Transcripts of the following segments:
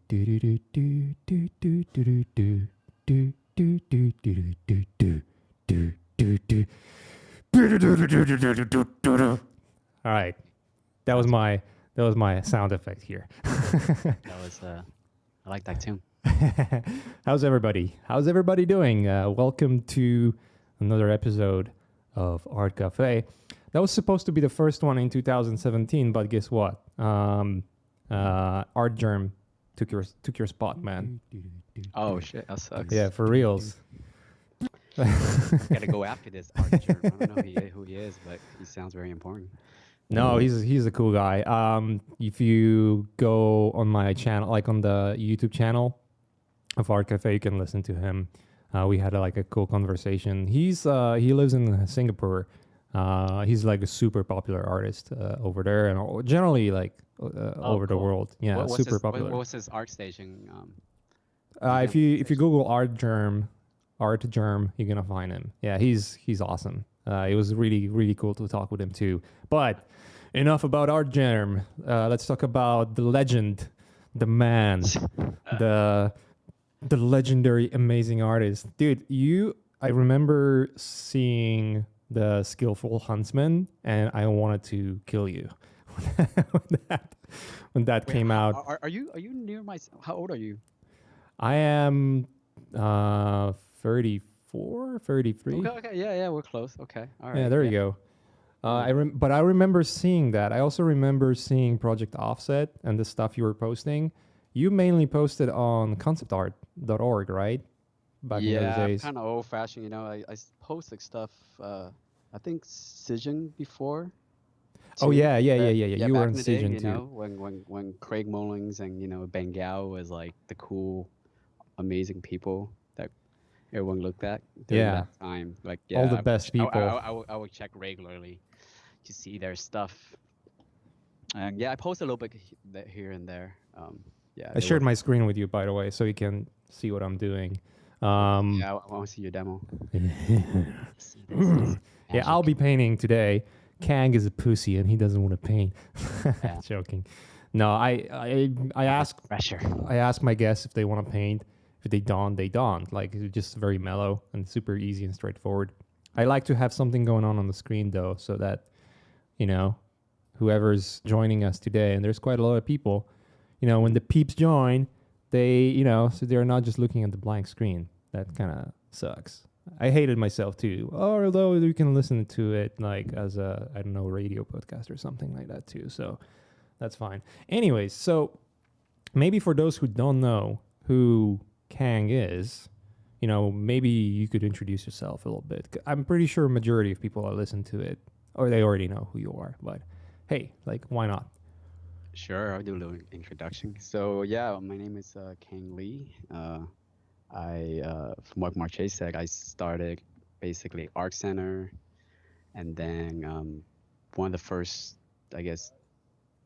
Do do do do do do do do do do do do do do do do do. All right, that was That's my that was my sound effect here. that was I like that tune. How's everybody? How's everybody doing? Welcome to another episode of Art Cafe. That was supposed to be the first one in 2017, but guess what? Art Germ took your spot, man. Oh shit, that sucks. Yeah, for reals. Gotta go after this art germ. I don't know who he is, but he sounds very important. No, he's a cool guy. If you go on my channel, like on the YouTube channel of Art Cafe, you can listen to him. We had a cool conversation. He lives in Singapore. He's like a super popular artist over there and generally Oh, over the cool. world. Yeah, What's super his what popular. was his art station? Museum If you station? Google Art Germ, you're gonna find him. Yeah, he's awesome. It was really cool to talk with him too. But enough about Art Germ. Let's talk about the legend, the man, the the legendary, amazing artist, dude. I remember seeing the Skillful Huntsman, and I wanted to kill you when that when that Wait, came out. are you near my? How old are you? I am 34, Okay, 33. okay, yeah, we're close. Okay, all Yeah, right, there you yeah, go. yeah. But I remember seeing that. I also remember seeing Project Offset and the stuff you were posting. You mainly posted on conceptart.org, right? Back in those Yeah, I'm days. kind of old-fashioned, you know. I post like stuff. I think Cision before Oh too. yeah. Yeah, You were back in in the day, Season you too. know, when Craig Mullings and Ben Gao was like the cool, amazing people that everyone looked at during Yeah, that time. Like, all yeah, the best people. I would check regularly to see their stuff. And yeah, I post a little bit here and there. Yeah, I there shared was. my screen with you, by the way, so you can see what I'm doing. Okay, Um, yeah, I want to see your demo. See this? This is yeah, I'll magic. be painting today. Kang is a pussy and he doesn't want to paint. Yeah, Joking. No, all that pressure. I ask my guests if they want to paint. If they don't, they don't. Like it's just very mellow and super easy and straightforward. I like to have something going on the screen though, so that you know whoever's joining us today, and there's quite a lot of people. When the peeps join, so they're not just looking at the blank screen. That kind of sucks. I hated myself too. Although you can listen to it like as a I don't know radio podcast or something like that too. So that's fine. Anyways, so maybe for those who don't know who Kang is, maybe you could introduce yourself a little bit. I'm pretty sure a majority of people that listen to it, or they already know who you are. But hey, like, why not? Sure, I'll do a little introduction. So yeah, my name is Khang Lee. From what Marche said, I started basically Art Center, and then one of the first, I guess,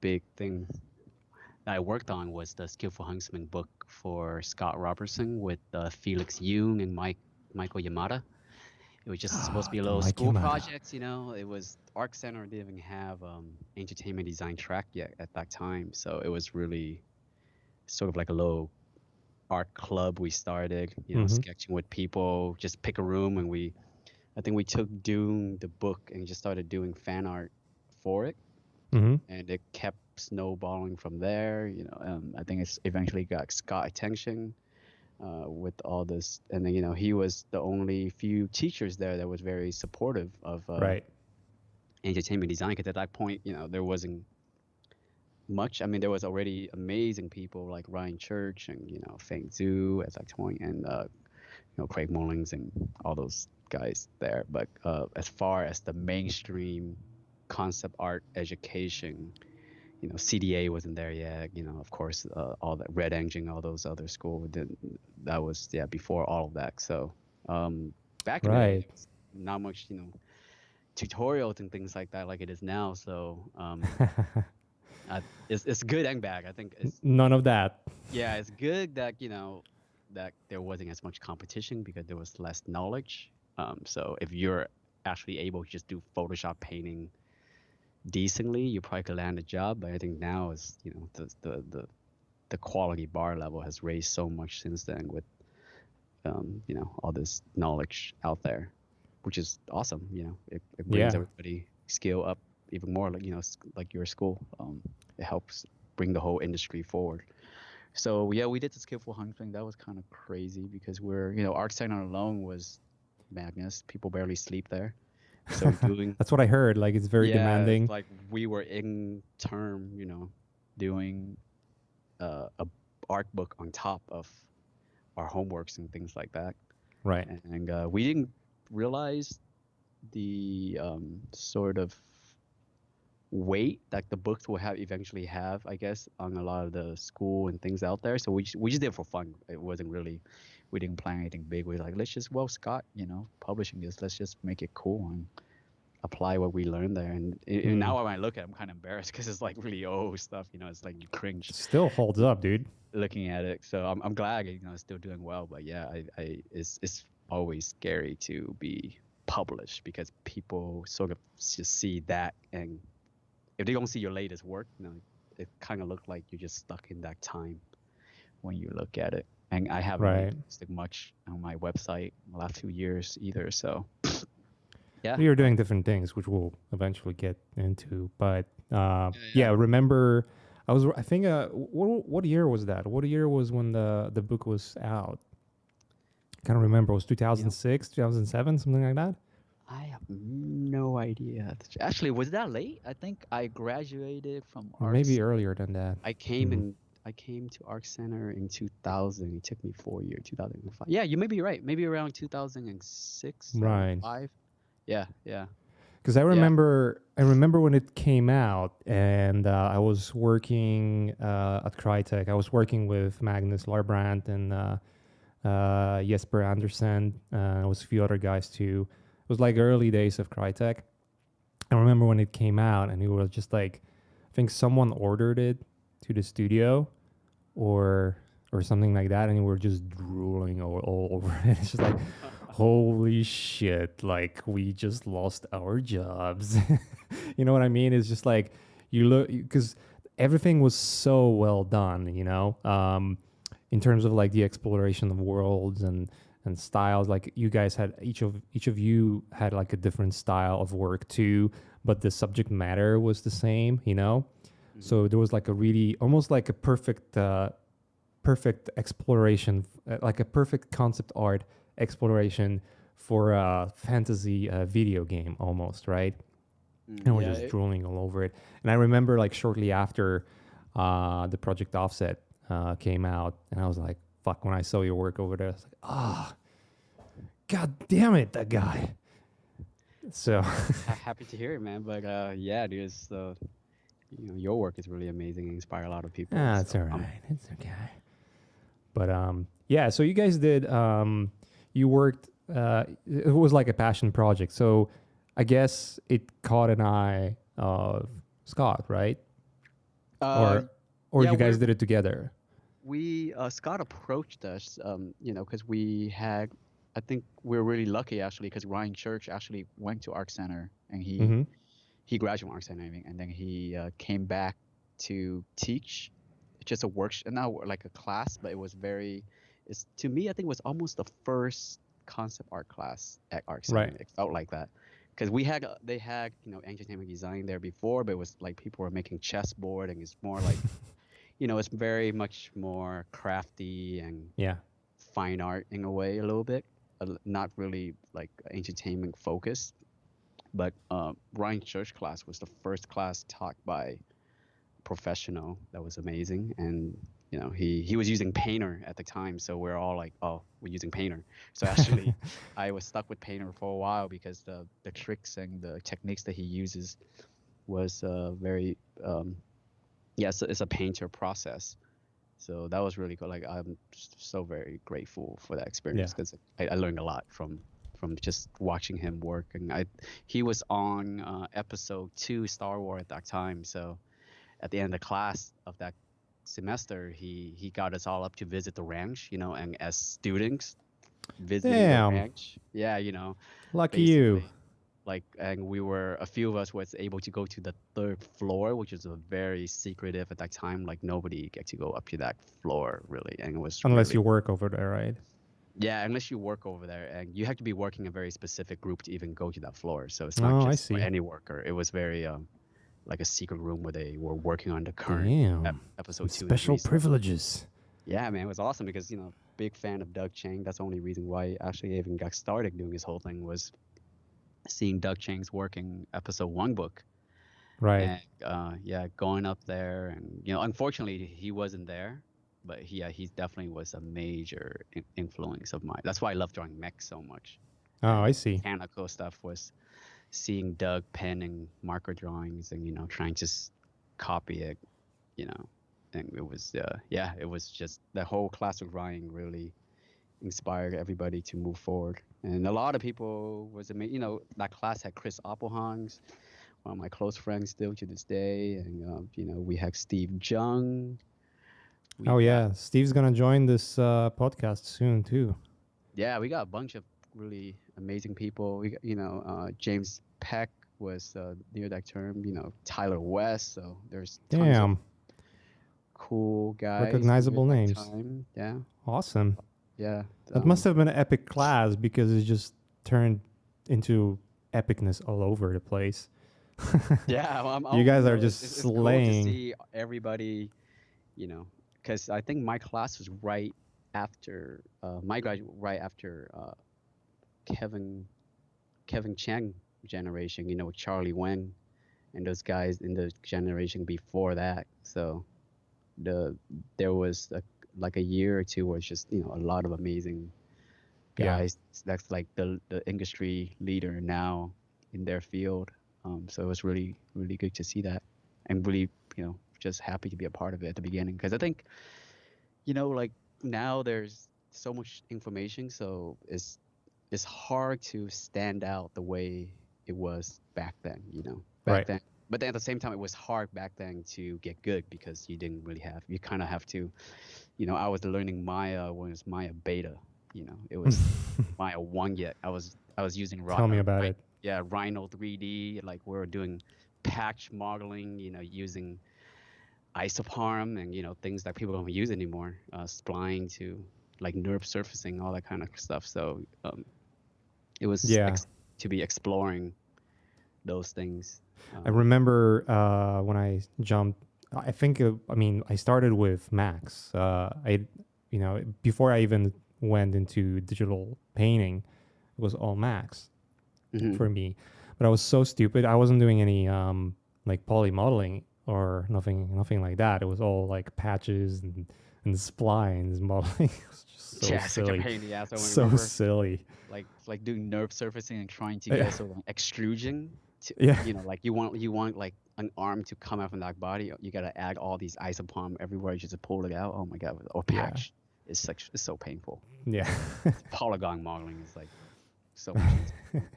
big thing that I worked on was the Skillful Huntsman book for Scott Robertson with Felix Yoon and Michael Yamada. It was just supposed to Ah, be a the little Mike school Yamada. project, you know. It was Arc Center didn't even have entertainment design track yet at that time, so it was really sort of like a little art club we started, you know, Mm-hmm. sketching with people, just pick a room and I think we took Dune the book and just started doing fan art for it, Mm-hmm. and it kept snowballing from there. You know, I think it's eventually got Scott attention with all this, and then he was the only few teachers there that was very supportive of Right. entertainment design. Because at that point, there wasn't much. I mean, there was already amazing people like Ryan Church and Feng Zhu at that point, and Craig Mullings and all those guys there. But as far as the mainstream concept art education, CDA wasn't there yet. Of course, all that Red Engine, all those other school that was before all of that. So back in the day, Right. there was not much tutorials and things like that like it is now. So it's good and bad. I think it's None of that. yeah, it's good that that there wasn't as much competition because there was less knowledge. So if you're actually able to just do Photoshop painting decently, you probably could land a job. But I think now is the quality bar level has raised so much since then with all this knowledge out there, which is awesome. It brings Yeah. everybody skill up even more. Like like your school, it helps bring the whole industry forward. So yeah, we did the skillful hunting thing. That was kind of crazy because Arc Center alone was madness. People barely sleep there. So doing That's what I heard. Like it's very yeah, it's demanding. like we were in term, doing a art book on top of our homeworks and things like that. Right. And we didn't realize the sort of weight that the books will have eventually have, I guess, on a lot of the school and things out there. So we just did it for fun. It wasn't really, we didn't plan anything big. We were like, let's just, well, Scott, publishing this, let's just make it cool and apply what we learned there. And Hmm. now when I look at it, I'm kind of embarrassed because it's like really old stuff. It's like you cringe Still holds up, dude. looking at it. So I'm glad it's still doing well. But yeah, it's always scary to be published because people sort of just see that, and if they don't see your latest work, it kind of look like you're just stuck in that time when you look at it. And I haven't really Right. posted much on my website in the last 2 years either. So yeah, We are doing different things, which we'll eventually get into. But yeah. remember, I think, what year was that? What year was when the book was out? I can't remember. It was You know, 2006, 2007, something like that? I have no idea. Actually, was that late? I think I graduated from Or Arc maybe Center. earlier than that. I came Hmm. in. I came to Arc Center in 2000. It took me 4 years, 2005. Yeah, you may be right. Maybe around 2006 or Right. five. Yeah, yeah, Because yeah. I remember when it came out, and I was working at Crytek. I was working with Magnus Larbrandt and Jesper Andersen. There was a few other guys too. It was like early days of Crytek. I remember when it came out, and it was just like, I think someone ordered it to the studio, or something like that, and we were just drooling all over it. It's just like, holy shit! Like we just lost our jobs. You know what I mean? It's just like you look because everything was so well done. In terms of like the exploration of worlds and styles. Like you guys had each of you had like a different style of work too, but the subject matter was the same. Mhm. So there was like a really almost like a perfect exploration, like a perfect concept art exploration for a fantasy video game almost, right? And we're Yeah, just drooling all over it. And I remember like shortly after the Project Offset came out, and I was like, fuck, when I saw your work over there, I was like, ah, god damn it, that guy. So, happy to hear it, man. But yeah, dude, your work is really amazing and inspire a lot of people. it's So all right. It's okay. But yeah, so you guys did, you worked, it was like a passion project. So I guess it caught an eye of Scott, right? uh, Or yeah, you guys did it together. we Scott approached us, because I think we're really lucky actually, because Ryan Church actually went to Arc Center and Mm-hmm. he graduated from Arc Center, I mean, and then he came back to teach just a workshop, not like a class, but it's to me, I think it was almost the first concept art class at Arc Right. Center. It felt like that because they had entertainment design there before, but it was like people were making chessboard, and it's more like it's very much more crafty and Yeah. fine art in a way, a little bit, not really like entertainment focused. But Ryan Church class was the first class taught by a professional that was amazing, and he was using Painter at the time, so we're all like, oh, we're using Painter. So actually, I was stuck with Painter for a while because the tricks and the techniques that he uses was very yes, it's a Painter process. So that was really cool. Like I'm so very grateful for that Yeah. experience because I learned a lot from just watching him work. And he was on episode 2 Star Wars at that time. So at the end of the class of that semester, he got us all up to visit the ranch, and as students visiting the Damn. ranch, yeah, Lucky you. basically like, and we were a few of us was able to go to the third floor, which is a very secretive at that time. Like nobody get to go up to that floor really, and it was Unless really, you work over there, right? yeah, unless you work over there, and you have to be working a very specific group to even go to that floor. So it's not Oh, I just for see. any worker. It was very like a secret room where they were working on the current Damn. Some episode 2 and 3. special So privileges. yeah, man, it was awesome because big fan of Doug Chang. That's the only reason why I actually even got started doing this whole thing was seeing Doug Chang's working episode 1 book. Right. And yeah, going up there, and unfortunately he wasn't there, but he definitely was a major influence of mine. That's why I love drawing mechs so much. Oh, I And see. mechanical stuff was seeing Doug penning marker drawings and trying to copy it, you know, and it was yeah, it was just the whole classic drawing really inspired everybody to move forward. And a lot of people was amazing. That class had Chris Appelhongs, one of my close friends still to this day, and we had Steve Jung. We Oh got yeah, Steve's gonna join this podcast soon too. yeah, we got a bunch of really amazing people. We got, James Peck was near that term. Tyler West. So there's tons of Damn, cool guys near recognizable that names. time. Yeah, Awesome. yeah. That must have been an epic class because it just turned into epicness all over the place. Yeah, You guys are it's, just it's cool to slaying. see everybody, because I think my class was right after my graduate, right after Kevin Kevin Chang generation, with Charlie Wen and those guys in the generation before that. So there was like a year or two where it's just a lot of amazing Yeah. guys. That's like the industry leader now in their field. So it was really really good to see that, and really just happy to be a part of it at the beginning because I think like now there's so much information, so it's hard to stand out the way it was back then. Back Right. then. But then at the same time, it was hard back then to get good because you didn't really have. You kind of have to. I was learning Maya when it was Maya Beta. It was Maya 1 yet. I was using Tell me about it. yeah, Rhino 3D. Like we were doing patch modeling. Using isoparm and things that people don't use anymore. Spline to like NURB surfacing, all that kind of stuff. So it was Yeah. to be exploring those things. I remember when I jumped. I think I started with Max. Before I even went into digital painting, it was all Max Mhm. for me. But I was so stupid. I wasn't doing any like poly modeling or nothing like that. It was all like patches and splines modeling. It was just so Yeah, such a silly. pain in the ass. I So remember silly. like doing nerve surfacing and trying to Yeah. get sort of extrusion to Yeah. like you want like an arm to come out from that body. You gotta add all these isopalm everywhere just to pull it out. Oh my god, or Yeah. patch. It's so painful. Yeah. Polygon modeling is like so much easier.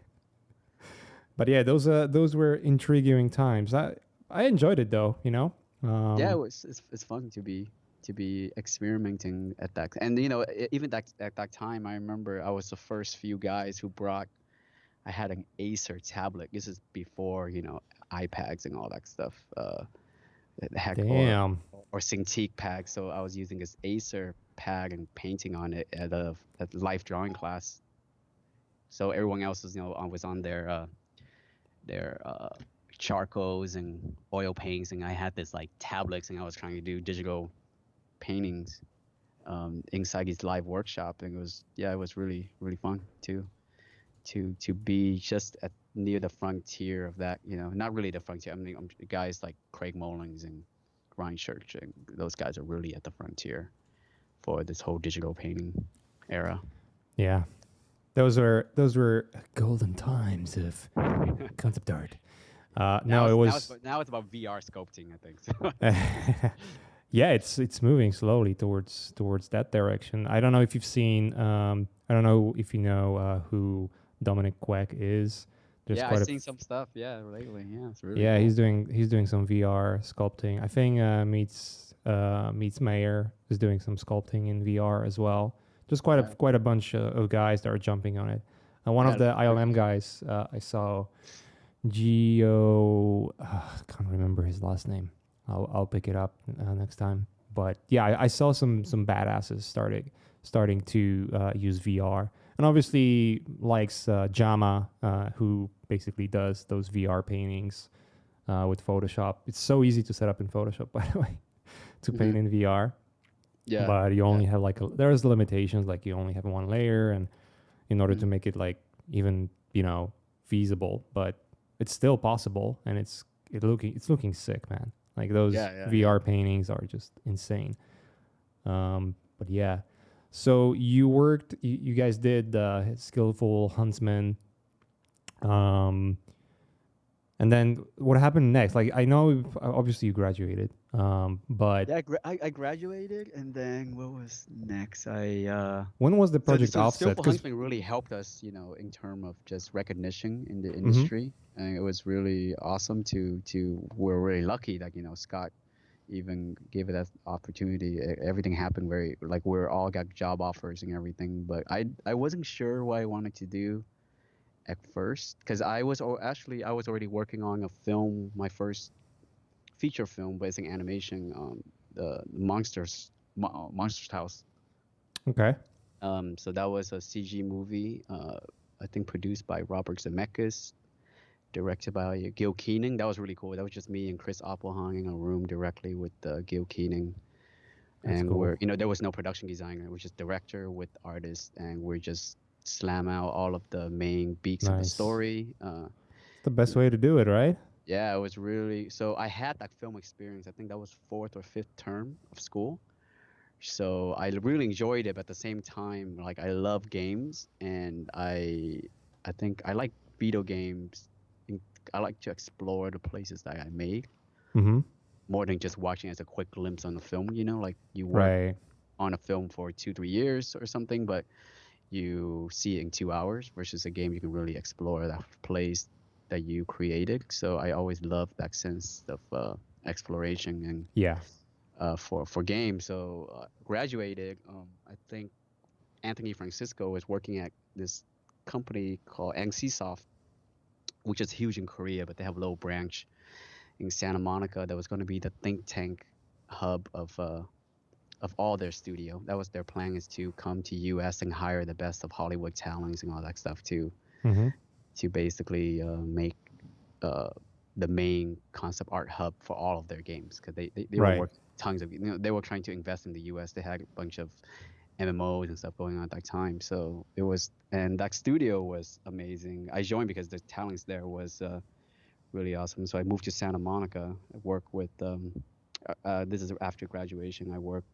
But yeah, those were intriguing times. I enjoyed it though. Yeah, it's fun to be experimenting at that. And even at that time, I remember I was the first few guys who brought. I had an Acer tablet. This is before iPads and all that stuff. Heck, Damn. or Cintiq pad. So I was using this Acer pad and painting on it at life drawing class. So everyone else was on their charcoals and oil paints, and I had this like tablets, and I was trying to do digital paintings inside this live workshop, and it was really really fun to be just near the frontier of that. Not really the frontier. I mean, guys like Craig Mullins and Ryan Church, and those guys are really at the frontier for this whole digital painting era. Yeah. Those were golden times of concept art. No, it was. Now it's about VR sculpting, I think. So. Yeah, it's moving slowly towards that direction. I don't know if you've seen. I don't know if you know who Dominic Quack is. There's Yeah, quite I've seen some stuff. Yeah, lately. Yeah, it's really yeah, cool. he's doing some VR sculpting. I think Meets Mayer is doing some sculpting in VR as well. Just quite a bunch of guys that are jumping on it. One of That's the pretty ILM guys I saw, Geo. Can't remember his last name. I'll pick it up next time. But yeah, I saw some badasses starting to use VR, and obviously likes Jama, who basically does those VR paintings with Photoshop. It's so easy to set up in Photoshop, by the way, to paint hmm in VR. Yeah. But you Yeah. only have like there's limitations, like you only have one layer, and in order to hmm make it like even feasible, but it's still possible, and it's looking sick, man. Like those Yeah. Yeah. Yeah. VR paintings are just insane. But yeah, so you guys did Skillful Huntsman, um, and then what happened next? Like I know obviously you graduated, but Yeah, I graduated, and then what was next? when was the So the project offset? Skillful Because Huntsman really helped us, in terms of just recognition in the mm-hmm, industry, and it was really awesome we're really lucky that Scott even gave it that opportunity. Everything happened very like we're all got job offers and everything, but I wasn't sure what I wanted to do at first because I was already working on a film, my first feature film, but it's an animation, the Monsters House. okay, So that was a CG movie, I think produced by Robert Zemeckis, directed by Gil Keenan. That was really cool. That was just me and Chris Appelhang in a room directly with Gil Keenan. that's And cool, there was no production designer. It was just director with artist, and we're just slam out all of the main beats of the nice. story. It's the best You know, way to do it, right? yeah, it was really so. I had that film experience. I think that was fourth or fifth term of school. So I really enjoyed it, but at the same time, like I love games, and I think I like video games. and I like to explore the places that I made Mm-hmm. more than just watching as a quick glimpse on the film. Like you work Right. on a film for 2 3 years or something, but you see it in 2 hours versus a game you can really explore that place that you created. So I always love that sense of exploration and Yeah. for games. So graduated. I think Anthony Francisco was working at this company called NCSoft, which is huge in Korea, but they have a little branch in Santa Monica that was going to be the think tank hub of all their studio. That was their plan, is to come to US and hire the best of Hollywood talents and all that stuff Mm-hmm. to basically make uh, the main concept art hub for all of their games because they were Right. working tons of they were trying to invest in the US. They had a bunch of MMOs and stuff going on at that time. So it was, and that studio was amazing. I joined because the talents there was really awesome. So I moved to Santa Monica. I work with this is after graduation. I work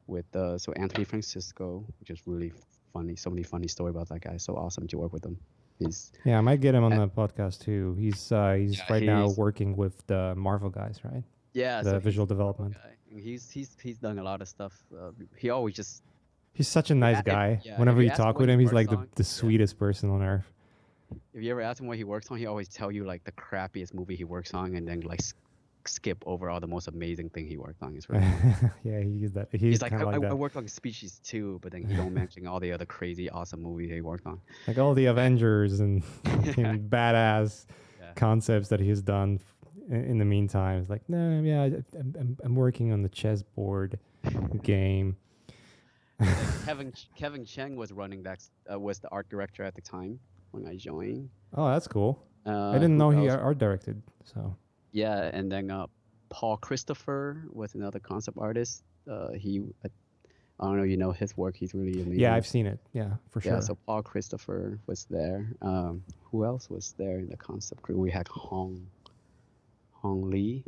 with so Anthony Francisco, which is really funny. So many funny story about that guy. So awesome to work with him. He's Yeah, I might get him on uh, the podcast too. He's yeah, right now he's working with the Marvel guys, right? yeah. So The he's visual a Marvel development. guy. And he's done a lot of stuff. He always just He's such a nice if guy. yeah, if Whenever you you ask him talk what with he him, he's works like on, the yeah. sweetest person on earth. If you ever ask him what he works on, he always tell you like the crappiest movie he works on, and then like skip over all the most amazing thing he worked on. It's really funny. Yeah, he's that. He's He's like, kind of like I that. worked on Species too, but then he don't mention all the other crazy, awesome movies he worked on. Like all the And Avengers and yeah, fucking badass yeah. concepts that he's done in the meantime. It's like, no, yeah, I'm working on the chessboard game. Yeah, Kevin Cheng was running that was the art director at the time when I joined. Oh, that's cool. I didn't Who know he else? art directed. So Yeah, and then Paul Christopher was another concept artist. I don't know, his work. He's really yeah, amazing. I've seen it. Yeah, for Yeah, sure. so Paul Christopher was there. Who else was there in the concept crew? We had Hong Lee,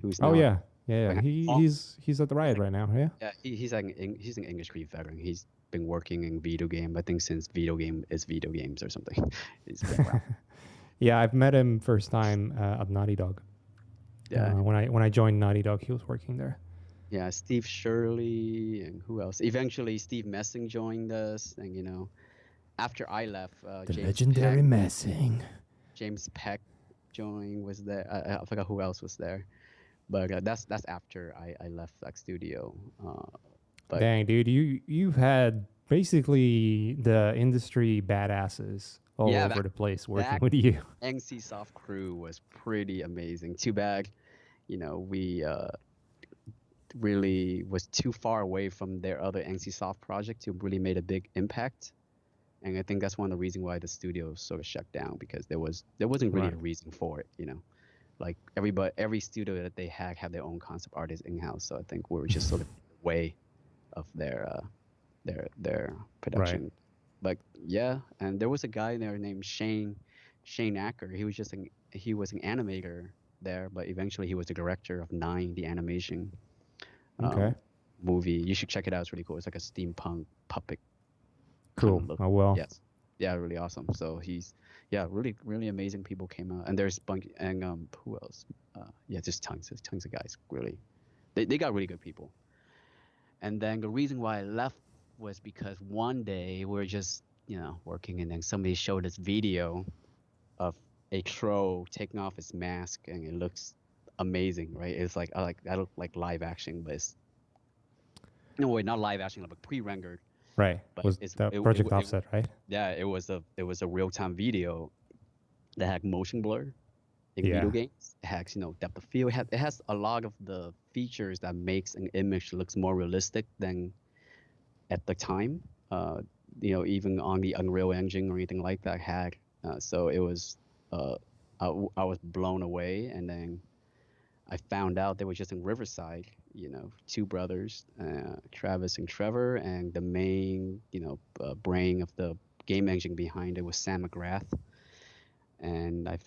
who's Oh now yeah, yeah, yeah. Hong. He's at the Riot right now. Yeah. Yeah, he's an industry veteran. He's been working in video game, I think, since video game is video games or something. He's been around. Yeah, I've met him first time at Naughty Dog. Yeah, When I joined Naughty Dog, he was working there. yeah. Steve Shirley and who else? Eventually, Steve Messing joined us, and after I left, The legendary Messing. James Peck joined was there. I forgot who else was there, but that's after I left that studio. But Dang, dude, you've had basically the industry badasses all Yeah, over the place working that with you. NCSoft crew was pretty amazing. Too bad, we really was too far away from their other NCSoft project to really made a big impact. And I think that's one of the reasons why the studio sort of shut down because there wasn't really Right. a reason for it. Like every studio that they had their own concept artists in house. So I think we were just sort of way of their Right. production. But yeah, and there was a guy there named Shane Acker. He was an animator there, but eventually he was the director of Nine, the animation Okay. um, movie. You should check it out. It's really cool. It's like a steampunk puppet kind Cool. of look. Oh well. Yes. Yeah, really awesome. So yeah, really, really amazing people came out, and there's bunch and who else? Yeah, just tons of guys. Really, they got really good people. And then the reason why I left was because one day we are just working, and then somebody showed us video of a crow taking off his mask, and it looks amazing, right? It's like I look like live action, but it's no wait, not live action, like pre-rendered, Right. but Was it's the Project Offset, right? yeah, it was a real-time video that had motion blur in video Yeah. games. It has depth of field. It has a lot of the features that makes an image looks more realistic than at the time. Even on the Unreal Engine or anything like that had. So it was uh, I was blown away, and then I found out they were just in Riverside. Two brothers, Travis and Trevor, and the main brain of the game engine behind it was Sam McGrath. And I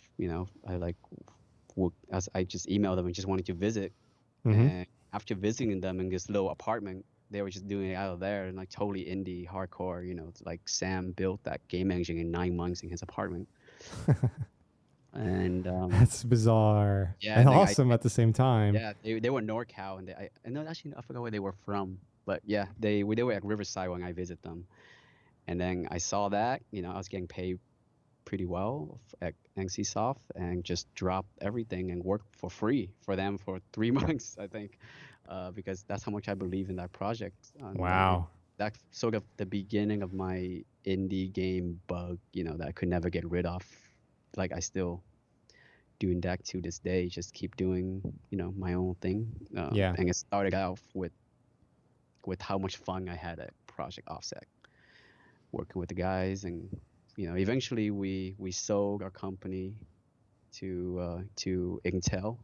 like as I just emailed them and just wanted to visit. Mm-hmm. And after visiting them in this little apartment, they were just doing it out of there and like totally indie hardcore. It's like Sam built that game engine in 9 months in his apartment. And That's bizarre yeah, and and then awesome at the same time. yeah, they were NorCal, and I know actually I forgot where they were from, but yeah, they were at Riverside when I visit them. And then I saw that I was getting paid pretty well at NCSoft and just dropped everything and worked for free for them for 3 months, I think, because that's how much I believe in that project. And Wow. that's sort of the beginning of my indie game bug, that I could never get rid of. Like I still doing that to this day, just keep doing, my own thing. Yeah. And it started off with how much fun I had at Project Offset, working with the guys, and eventually we sold our company to Intel.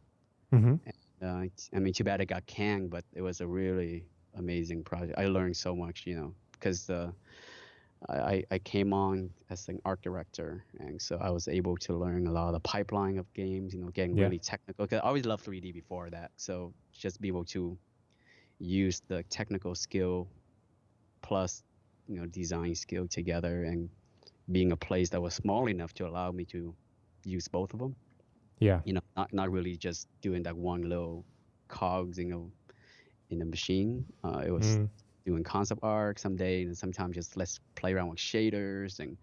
Mm-hmm. I mean, too bad it got canned, but it was a really amazing project. I learned so much, because I came on as an art director, and so I was able to learn a lot of the pipeline of games, getting Yeah. really technical. 'Cause I always loved 3D before that, so just be able to use the technical skill plus design skill together, and being a place that was small enough to allow me to use both of them. Yeah. Not really just doing that one little cogs in the machine. It was Mm. doing concept art someday, and sometimes just let's play around with shaders, and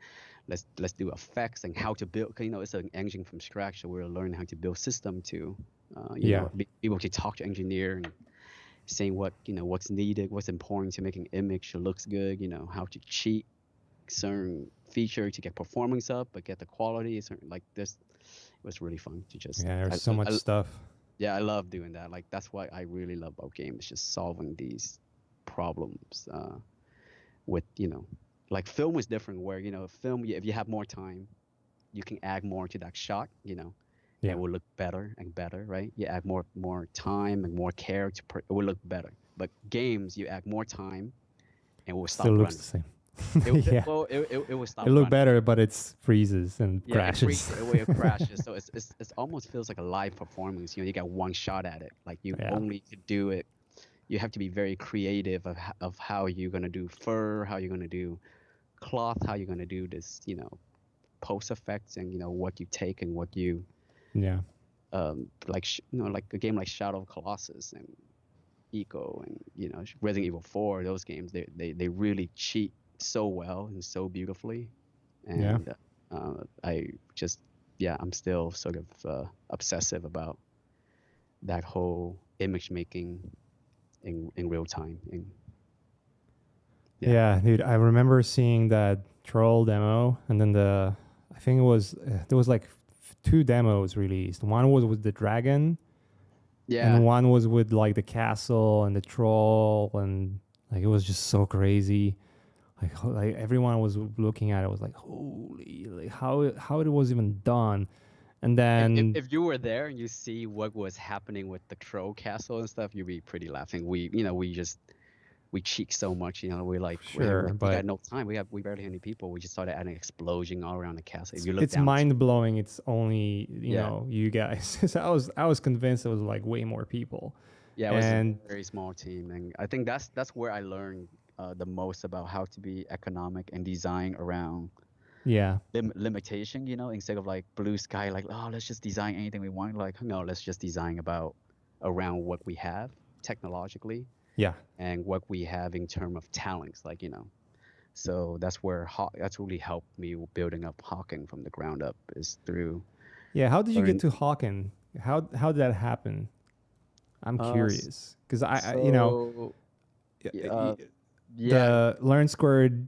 let's do effects and how to build. 'Cause, it's an engine from scratch, so we're learning how to build system to, Yeah. be able to talk to engineer and saying what's needed, what's important to make an image that looks good. How to cheat certain feature to get performance up, but get the quality. Certain like this, it was really fun to just. Yeah. There's so much stuff. Yeah, I love doing that. Like that's why I really love about games, just solving these problems. With like film is different, where film if you have more time, you can add more to that shot. And Yeah. it will look better and better, right? You add more time and more care it will look better. But games, you add more time, and it will Still stop looks running. the same. It, Yeah. well, it will It stop looked running. better, but it's freezes and Yeah, it freezes, crashes. it crashes. So it's almost feels like a live performance. You got one shot at it. Like you Yeah. only could do it. You have to be very creative of how you're gonna do fur, how you're gonna do cloth, how you're gonna do this, post effects, and what you take and what you Yeah. like like a game like Shadow of Colossus and Eco, and Resident Evil 4. Those games they really cheat so well and so beautifully. Yeah. And I just yeah, I'm still sort of obsessive about that whole image making in real time. And Yeah. Yeah, dude, I remember seeing that troll demo, and then I think it was there was like two demos released. One was with the dragon, Yeah. and one was with like the castle and the troll, and like it was just so crazy. Like everyone was looking at it was like, holy, like how it was even done. And then If you were there and you see what was happening with the Crow Castle and stuff, you'd be pretty laughing. We cheek so much, we're like, man, sure, we got but no time. We barely have any people. We just started adding explosion all around the castle. If you look it's down, mind blowing. It's only yeah, you guys. So I was convinced it was like way more people, yeah, it was a and very small team, and I think that's where I learned the most about how to be economic and design around yeah, limitation. Instead of like blue sky, like, oh, let's just design anything we want. Like, no, let's just design about around what we have technologically yeah, and what we have in terms of talents, like. So that's really helped me building up Hawking from the ground up is through yeah. How did you get learn. to Hawken? How did that happen? I'm Uh, s- curious because so uh, yeah, the Learn Squared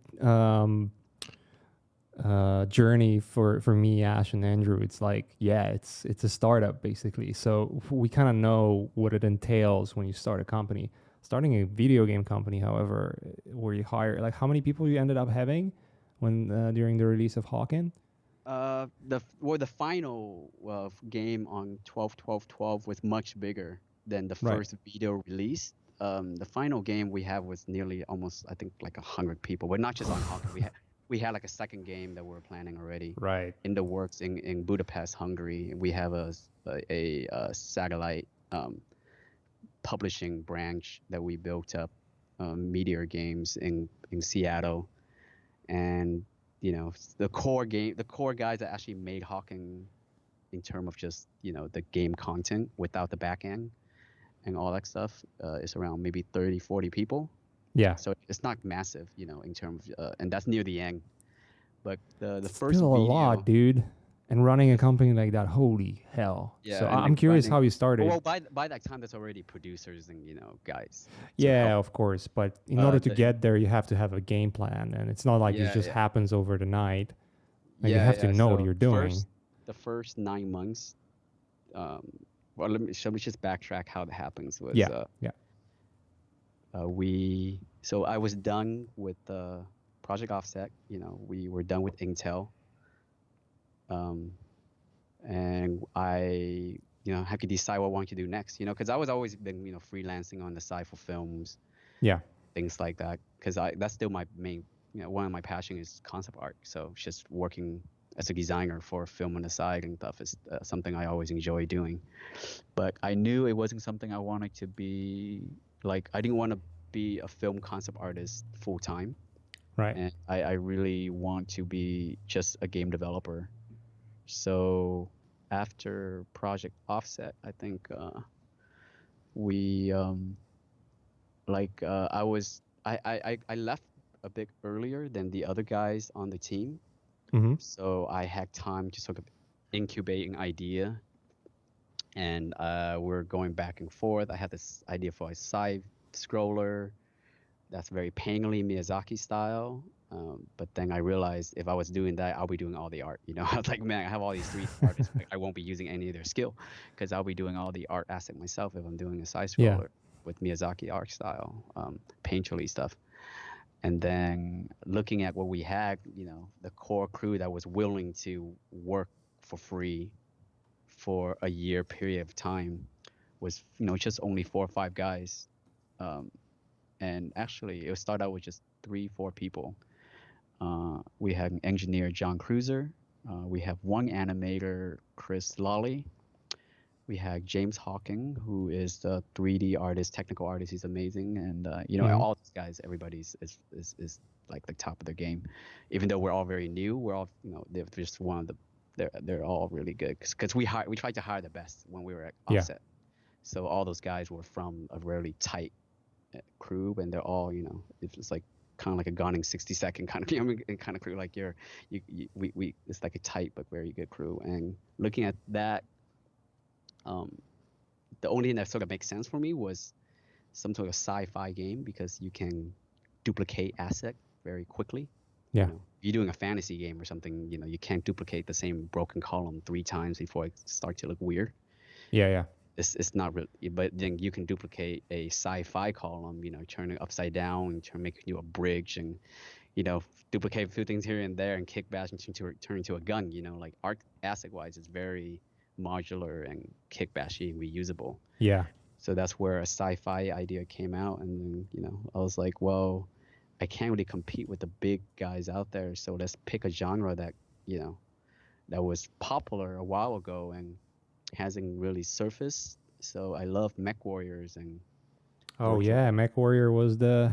journey for me, Ash, and Andrew. It's like, yeah, it's a startup basically. So we kind of know what it entails when you start a company. Starting a video game company, however, where you hire like how many people you ended up having when during the release of Hawken? the final game on 12/12/12 was much bigger than the Right, first video release. The final game we have was nearly almost, I think, like 100 people, but not just on Hawking. We had like a second game that we were planning already right. in the works in Budapest, Hungary. We have a satellite publishing branch that we built up, Meteor Games in Seattle, and the core guys that actually made Hawking in terms of just the game content without the back end and all that stuff is around maybe 30, 40 people. Yeah, So it's not massive, in terms of, and that's near the end. But the it's first still a lot, video, dude. And running a the company like that, holy hell! yeah, So and I'm curious grinding. how you started. Well, by that time, there's already producers and guys to Yeah, help. of course. But in order to The get there, you have to have a game plan, and it's not like it Yeah, just yeah, happens over the night. Like you yeah, have to yeah. know what So you're doing. the first 9 months, um, well, let me just backtrack how that happens. Was Yeah, yeah. we so I was done with Project Offset. We were done with Intel, um, and I had to decide what I wanted to do next. Because I was always been freelancing on the side for films, Yeah. things like that. Because that's still my main, one of my passion is concept art. So just working as a designer for a film on the side and stuff is something I always enjoy doing. But I knew it wasn't something I wanted to be like. I didn't want to be a film concept artist full time, Right. and I really want to be just a game developer. So after Project Offset, I think we like I left a bit earlier than the other guys on the team, Mm-hmm. so I had time to sort of incubate an idea, and we're going back and forth. I had this idea for a side scroller that's very painfully Miyazaki style. But then I realized if I was doing that, I'll be doing all the art. I was like, man, I have all these 3D artists. I won't be using any of their skill because I'll be doing all the art asset myself if I'm doing a side Yeah. scroller with Miyazaki art style, painterly stuff. And then looking at what we had, the core crew that was willing to work for free for a year period of time was, just only 4 or 5 guys. Um, and actually, it started out with just 3, 4 people. We had an engineer, John Cruiser. We have one animator, Chris Lawley. We had James Hawking, who is the 3D artist, technical artist. He's amazing, and Mm-hmm. all these guys, everybody's is like the top of their game. Even though we're all very new, we're all they're just one of the they're all really good because we tried to hire the best when we were at Yeah. Offset. So all those guys were from a really tight crew, and they're all it's like kind of like a Gone in 60 Second kind of kind of crew. Like we it's like a tight but very good crew. And looking at that, um, the only thing that sort of makes sense for me was some sort of sci-fi game because you can duplicate asset very quickly. You Yeah. know, you're doing a fantasy game or something, you know, you can't duplicate the same broken column 3 times before it starts to look weird. Yeah. Yeah. It's not real, but then you can duplicate a sci-fi column, you know, turn it upside down and make you a bridge, and you know, duplicate a few things here and there and kick bash and turn into a gun. You know, like art asset wise, it's very modular and kick bashy and reusable. Yeah. So that's where a sci-fi idea came out, and then you know, I was like, well, I can't really compete with the big guys out there, so let's pick a genre that you know that was popular a while ago and hasn't really surfaced. So I love Mech Warriors and Oh Virtual, yeah, Mech Warrior was the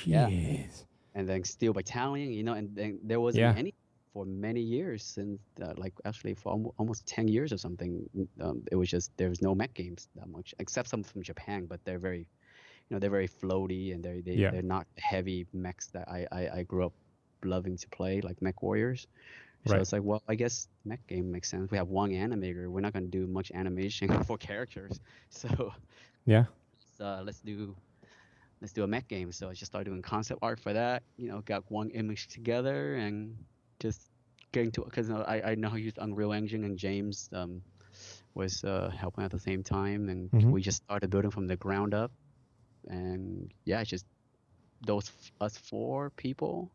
yeah, shit. and then Steel Battalion, you know, and then there wasn't Yeah. any for many years since, like actually for almost 10 years or something. It was just there was no mech games that much, except some from Japan, but they're very, you know, they're very floaty and Yeah. they're not heavy mechs that I grew up loving to play, like Mech Warriors. So Right. it's like, well, I guess mech game makes sense. We have one animator. We're not going to do much animation for characters. So Yeah. let's do a mech game. So I just started doing concept art for that. You know, got one image together and just getting to, because I know how to use Unreal Engine, and James was helping at the same time, and Mm-hmm. we just started building from the ground up. And yeah, it's just us 4 people,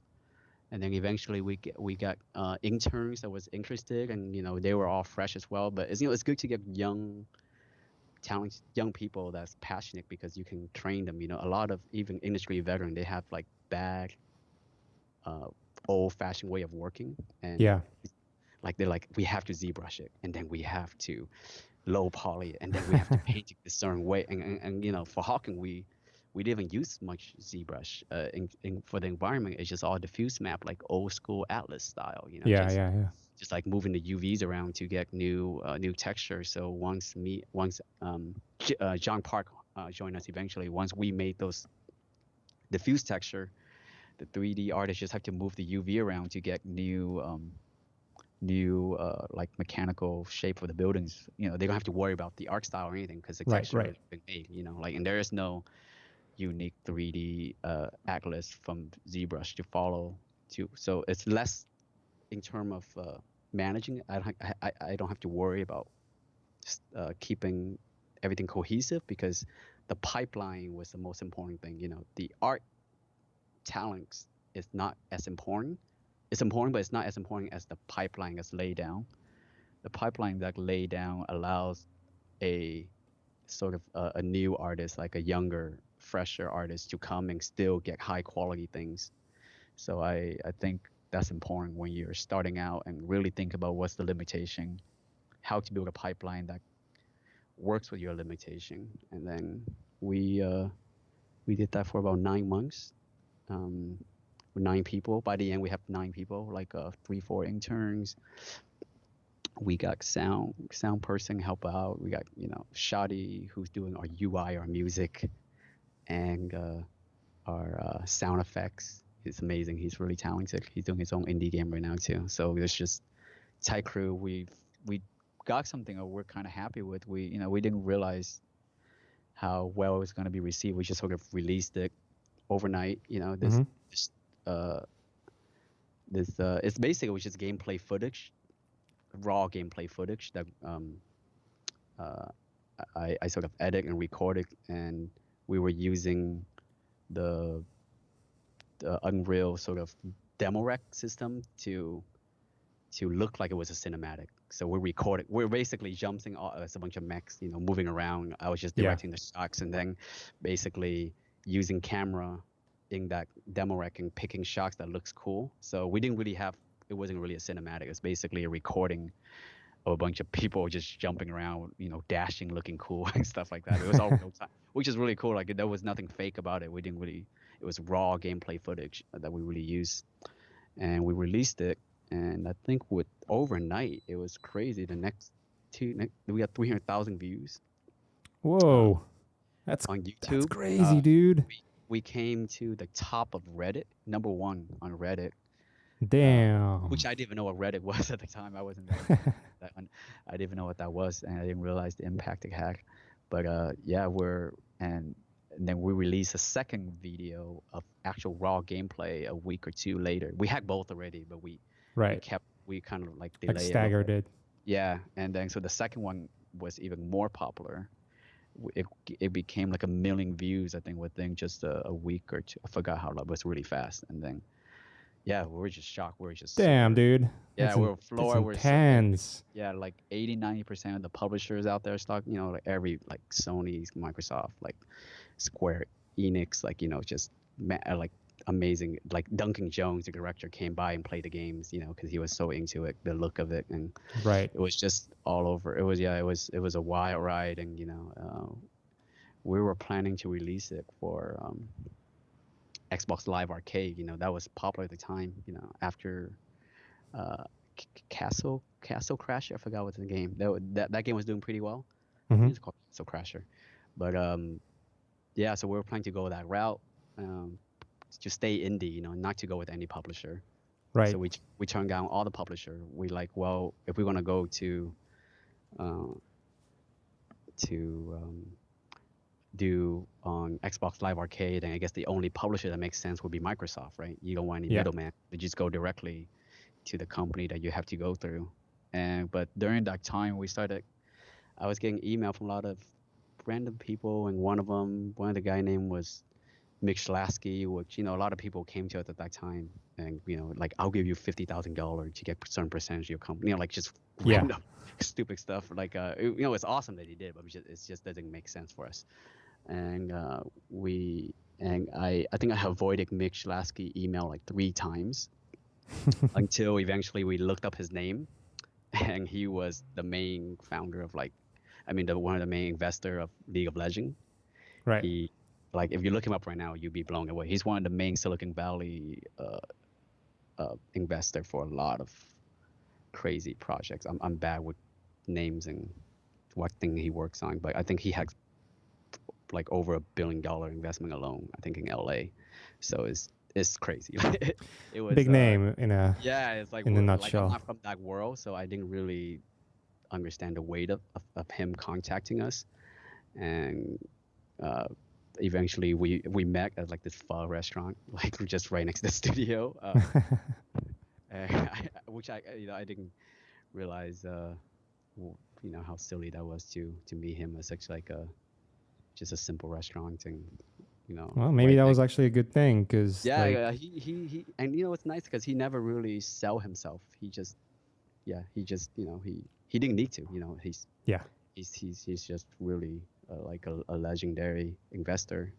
and then eventually we got interns that was interested, and you know they were all fresh as well. But it's, you know, it's good to get young talent, young people that's passionate, because you can train them. You know, a lot of even industry veteran, they have like bad uh, old-fashioned way of working, and Yeah. like they're like, we have to ZBrush it, and then we have to low poly it, and then we have to paint it a certain way. And you know, for Hawken, we didn't use much ZBrush for the environment. It's just all diffuse map, like old school Atlas style. You know, Yeah. Yeah. Yeah. just like moving the UVs around to get new texture. So once John Park joined us eventually, once we made those diffuse texture, the 3D artists just have to move the UV around to get new like mechanical shape for the buildings. You know, they don't have to worry about the art style or anything, because the Right. texture Right. has been made. You know, like, and there is no unique 3D atlas from ZBrush to follow. So it's less in terms of managing it. I don't have to worry about keeping everything cohesive, because the pipeline was the most important thing. You know, the art talents is not as important. It's important, but it's not as important as the pipeline that's laid down. The pipeline that laid down allows a sort of a new artist, like a younger, fresher artist, to come and still get high quality things. So I think that's important when you're starting out, and really think about what's the limitation, how to build a pipeline that works with your limitation. And then we uh, we did that for about 9 months, um, with 9 people. By the end, we have 9 people, like 3, 4 interns. We got sound person help out. We got, you know, Shadi, who's doing our UI, our music, and our sound effects. He's amazing. He's really talented. He's doing his own indie game right now too. So there's just tight crew. We got something that we're kind of happy with. We didn't realize how well it was going to be received. We just sort of released it overnight. You know, Mm-hmm. this uh it's basically just gameplay footage, raw gameplay footage that uh I sort of edit and recorded, and we were using the Unreal sort of demo rec system to look like it was a cinematic. So we're recording. We're basically jumping as a bunch of mechs, you know, moving around. I was just Yeah. directing the shots, and then basically using camera in that demo rec and picking shots that looks cool. So we didn't really have. It wasn't really a cinematic. It's basically a recording of a bunch of people just jumping around, you know, dashing, looking cool and stuff like that. It was all real time, which is really cool. Like there was nothing fake about it. We didn't really. It was raw gameplay footage that we really used, and we released it. And I think with overnight, it was crazy. The we got 300,000 views um, Whoa. That's on that's YouTube. crazy, dude. We came to the top of Reddit, #1 on Reddit, which Damn. I didn't even know what Reddit was at the time. I wasn't that I didn't even know what that was, and I didn't realize the impact it had. But yeah, and and then we released a second video of actual raw gameplay a week or two later. We had both already, but Right. we kind of like Like delay it a little staggered bit. it. Yeah, and then so the second one was even more popular. It became like 1 million views, I think, within just a week or two. I forgot how long, but it was really fast. And then yeah, we were just shocked. We were just Damn, super. dude. Yeah, we were That's floored. We're so intense. yeah, like 80-90% of the publishers out there stock, like every like Sony, Microsoft, like Square Enix, like just like amazing. Like Duncan Jones, the director, came by and played the games, because he was so into it, the look of it, and Right. it was just all over. It was it was a wild ride, and we were planning to release it for Xbox Live Arcade. That was popular at the time. After uh, Castle Crasher. I forgot what's the game. That game was doing pretty well. I Mm-hmm. think it's called Castle Crasher. But yeah, so we were planning to go that route, um, to stay indie, not to go with any publisher. So Right. we turned down all the publisher. We like, well, if we're gonna go uh, to do on Xbox Live Arcade, and I guess the only publisher that makes sense would be Microsoft, right? You don't want any Yeah. middleman. You just go directly to the company that you have to go through. But during that time, I was getting email from a lot of random people, and one of the guy name was Mick Schlasky, which a lot of people came to us at that time, and like, I'll give you $50,000 to get a certain percentage of your company, like just Yeah. random stupid stuff. Like it's awesome that he did, but it just doesn't make sense for us. And we and I think I avoided Mick Schlasky email like 3 times until eventually we looked up his name, and he was the main founder of one of the main investor of League of Legends. Right. He like if you look him up right now, you'd be blown away. He's one of the main Silicon Valley investor for a lot of crazy projects. I'm bad with names and what thing he works on, but I think he had like over $1 billion investment alone, I think, in LA. So it's crazy. It was Big name in a yeah, it's like in a like I'm nutshell. not from that world, so I didn't really understand the weight of him contacting us. And uh, eventually we met at like this pho restaurant, like just right next to the studio, which I didn't realize, how silly that was to meet him as such like a just a simple restaurant, and Well, maybe right that was next. actually a good thing because, Yeah, like, yeah, he and it's nice because he never really sell himself. He just yeah, he just he didn't need to. yeah, He's just really like a legendary investor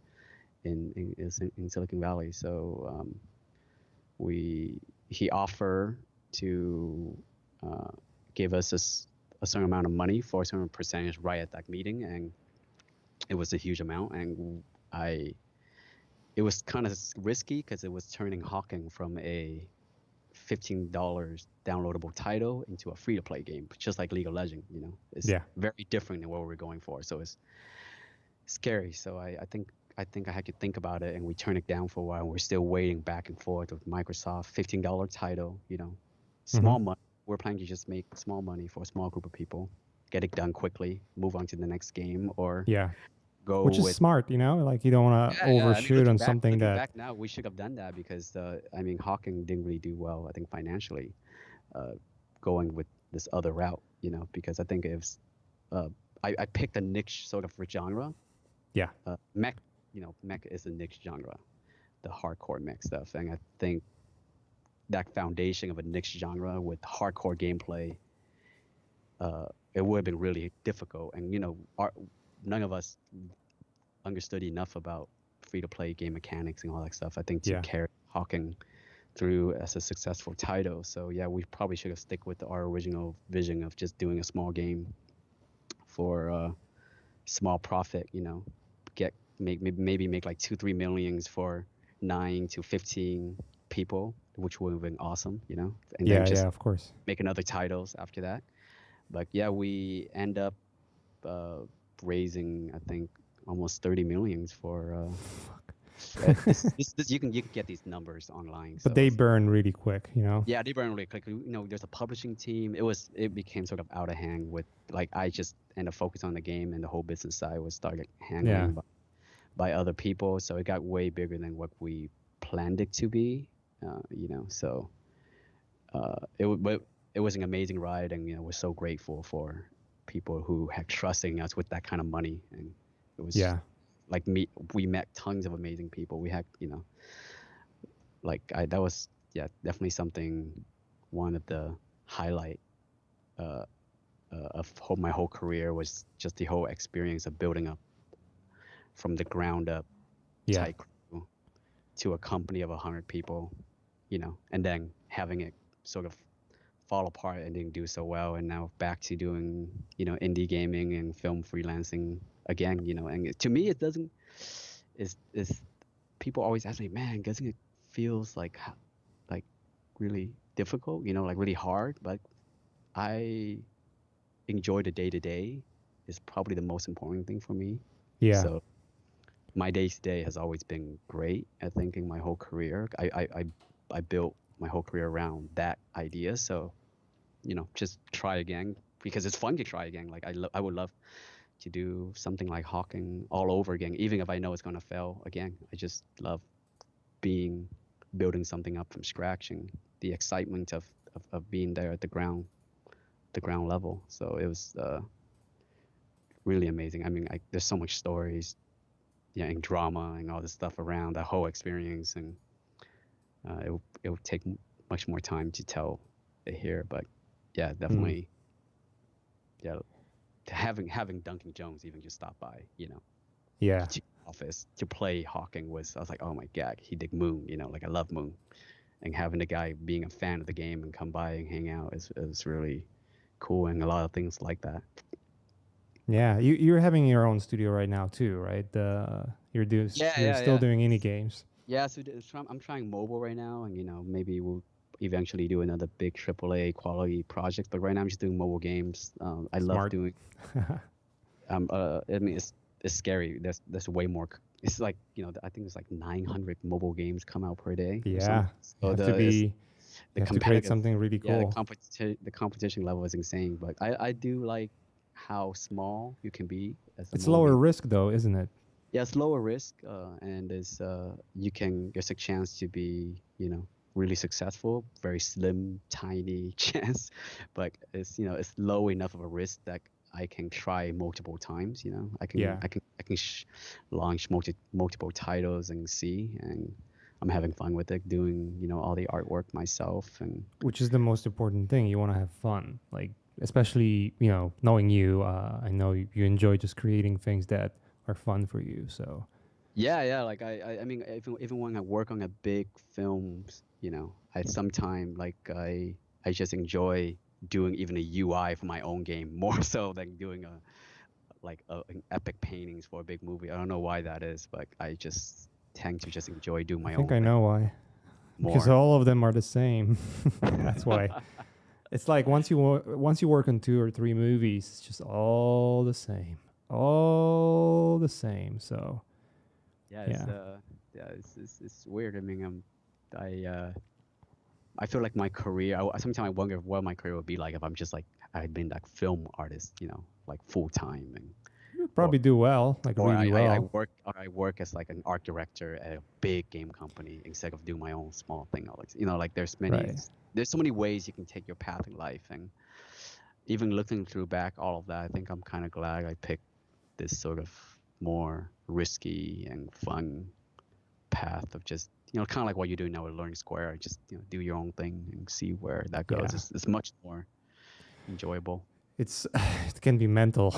in Silicon Valley. So we he offered to uh, give us a certain amount of money for a certain percentage right at that meeting, and it was a huge amount, and I it was kind of risky because it was turning Hawken from a $15 downloadable title into a free to play game, just like League of Legends. It's yeah. very different than what we're going for, so it's scary. So I think I had to think about it, and we turned it down for a while. We're still waiting back and forth with Microsoft. $15 title, Mm-hmm. small money. We're planning to just make small money for a small group of people, get it done quickly, move on to the next game, or Yeah. go Which is with smart, like you don't want to yeah. I mean, overshoot on something looking that. back now, we should have done that because I mean, Hawking didn't really do well, I think, financially, uh, going with this other route, because I think it's uh, I picked a niche sort of genre. Yeah. Mech, mech is a niche genre, the hardcore mech stuff, and I think that foundation of a niche genre with hardcore gameplay, it would have been really difficult, and none of us understood enough about free to play game mechanics and all that stuff, I think, to Yeah. carry Hawking through as a successful title. So yeah, we probably should have stick with our original vision of just doing a small game for small profit. Get maybe make like 2-3 millions for 9 to 15 people, which would have been awesome. And then Yeah. Yeah. just Of course. make another titles after that. But yeah, we end up uh, raising, I think, almost 30 millions for Fuck. you can get these numbers online. But So they it's burn really quick. yeah, they weren't really quick. There's a publishing team. It became sort of out of hand with like I just ended up focusing on the game, and the whole business side was started Yeah. handling. by other people, so it got way bigger than what we planned it to be. So but it was an amazing ride, and we're so grateful for people who had trusting us with that kind of money, and it was Yeah. like we met tons of amazing people. We had that was, yeah, definitely something, one of the highlight uh, of my whole career was just the whole experience of building up from the ground up Yeah. tight crew to a company of 100 people, and then having it sort of fall apart and didn't do so well, and now back to doing indie gaming and film freelancing again. And to me it doesn't is people always ask me, man, doesn't it feels like really difficult, like really hard, but I enjoy the day to day is probably the most important thing for me. Yeah. So my day to day has always been great. I think in my whole career, I built my whole career around that idea. So just try again because it's fun to try again. Like I would love to do something like Hawken all over again, even if I know it's gonna fail again. I just love being building something up from scratch and the excitement of being there at the ground level. So it was really amazing. I mean, there's so much stories, yeah, and drama and all this stuff around the whole experience, and it will take much more time to tell it here. But yeah, Mm. definitely, yeah. Having Duncan Jones even just stop by, Yeah. to office to play Hawking I was like, oh my god, he did Moon, like I love Moon, and having the guy being a fan of the game and come by and hang out is really cool, and a lot of things like that. Yeah. You're having your own studio right now too, right? Yeah, You're yeah, still yeah. doing indie games. Yeah, so I'm trying mobile right now, and maybe we'll eventually do another big AAA quality project. But right now I'm just doing mobile games. I love Smart. doing. I mean, it's scary. There's way more. It's like I think it's like 900 mobile games come out per day or Yeah. something. You So have to be. the You have to create competitive, something really yeah, cool. the competition level is insane. But I do like how small you can be as a It's mobile lower game. risk though, isn't it? Yeah, it's lower risk, and there's a chance to be really successful. Very slim, tiny chance, but it's low enough of a risk that I can try multiple times. Yeah. I can launch multiple titles and see, and I'm having fun with it, doing all the artwork myself, and Which is the most important thing. You want to have fun, like especially knowing you. I know you enjoy just creating things that are fun for you. So yeah, yeah. Like I mean, even when I work on a big films, I sometimes I just enjoy doing even a UI for my own game more so than doing an epic paintings for a big movie. I don't know why that is, but I just tend to just enjoy doing I my think own I thing know why. Because more. all of them are the same. That's why. It's like once you work on 2 or 3 movies, it's just all the same, all the same. So Yeah, yeah, it's weird. I mean, I feel like my career. Sometimes I wonder what my career would be like if I'm just like I had been like film artist, like full time, and you or probably do well, like or really well. I work as like an art director at a big game company instead of doing my own small thing. Or like like Right. there's so many ways you can take your path in life, and even looking through back all of that, I think I'm kind of glad I picked this sort of more risky and fun path of just kind of like what you're doing now with Learning Square. Just do your own thing and see where that goes. Yeah. It's much more enjoyable. It's it can be mental.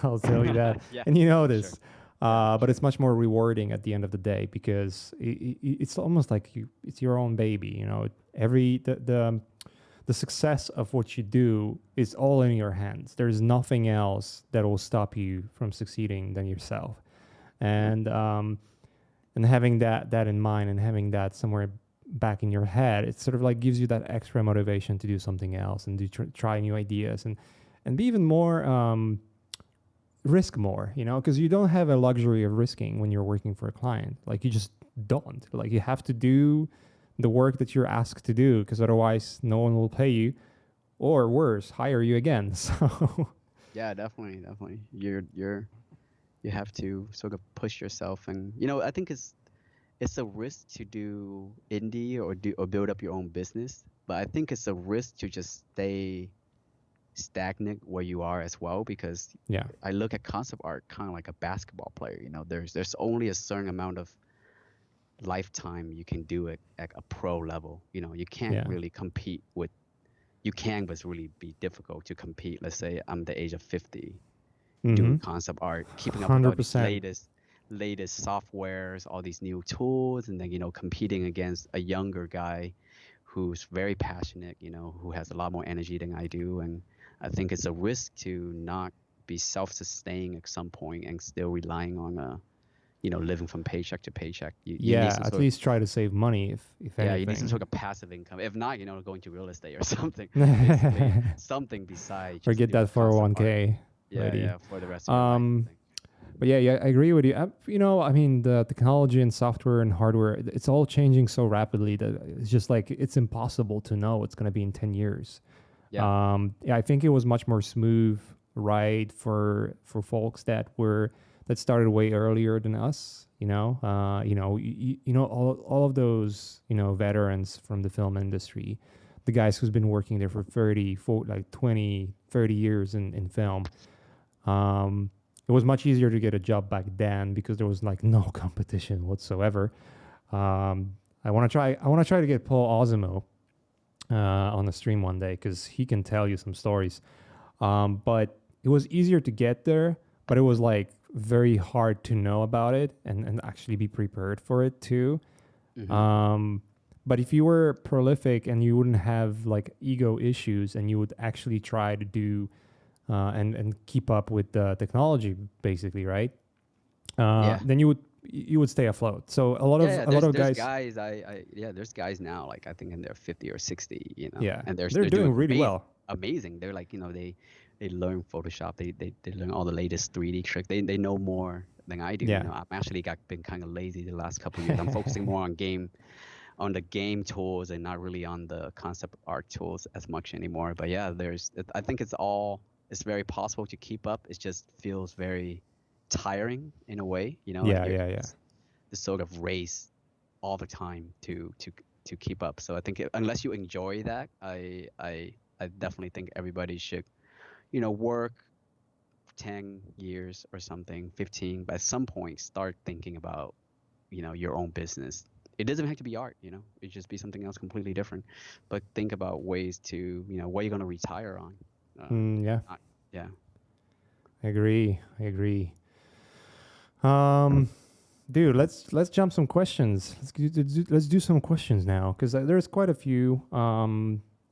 I'll tell you that, Yeah, and you know for sure. this. Yeah, for But sure. it's much more rewarding at the end of the day because it's almost like it's your own baby. Every the success of what you do is all in your hands. There's nothing else that will stop you from succeeding than yourself. Yeah. And having that in mind and having that somewhere back in your head, it sort of like gives you that extra motivation to do something else and try new ideas and be even more risk more, because you don't have a luxury of risking when you're working for a client. Like you just don't. Like you have to do the work that you're asked to do because otherwise no one will pay you or worse, hire you again. So Yeah, definitely, definitely. You're You have to sort of push yourself, and I think it's a risk to do indie or build up your own business, but I think it's a risk to just stay stagnant where you are as well, because Yeah, I look at concept art kind of like a basketball player. There's only a certain amount of lifetime you can do it at a pro level. You can't yeah. really compete with you can, but it's really be difficult to compete. Let's say I'm the age of 50 Mm-hmm. doing concept art, keeping up with all these 100%. latest softwares, all these new tools, and then competing against a younger guy who's very passionate, who has a lot more energy than I do. And I think it's a risk to not be self-sustaining at some point and still relying on living from paycheck to paycheck. You need Yeah, some at sort of least try to save money if yeah, you need some anything. sort of passive income. If not, go into real estate or something. Basically, something besides Or just get that doing concept art. 401k Yeah, ready. yeah, for the rest of your life, I Um, think. but yeah, I agree with you. I mean, the technology and software and hardware, it's all changing so rapidly that it's just like it's impossible to know what's going to be in 10 years. Yeah, Yeah, I think it was much more smooth ride for folks that started way earlier than us. All of those veterans from the film industry, the guys who's been working there for 30, like 20, 30 years in film. It was much easier to get a job back then because there was like no competition whatsoever. I want to try to get Paul Osimo on the stream one day because he can tell you some stories. But it was easier to get there, but it was like very hard to know about it and actually be prepared for it too. hmm Um, but if you were prolific and you wouldn't have like ego issues and you would actually try to do and keep up with the technology, basically, right? yeah, Then you would stay afloat. So yeah, yeah. a lot There's of there's guys, guys yeah, there's guys now, like I think in their 50 or 60, yeah, and they're they're they're doing doing really well. amazing. They're like they learn Photoshop. They learn all the latest 3D tricks. They know more than I do. Yeah. I'm actually got been kind of lazy the last couple of years. I'm focusing more on the game tools and not really on the concept art tools as much anymore. But yeah, I think it's very possible to keep up. It just feels very tiring in a way, like Yeah, you're yeah, yeah. this sort of race all the time to keep up. So I think unless you enjoy that, I definitely think everybody should, work 10 years or something, 15, but at some point start thinking about, your own business. It doesn't have to be art, it just be something else completely different. But think about ways to, what you're going to retire on. Yeah, Not, yeah. I agree. I agree. Um, Dude, let's jump some questions. Let's do some questions now because there's quite a few.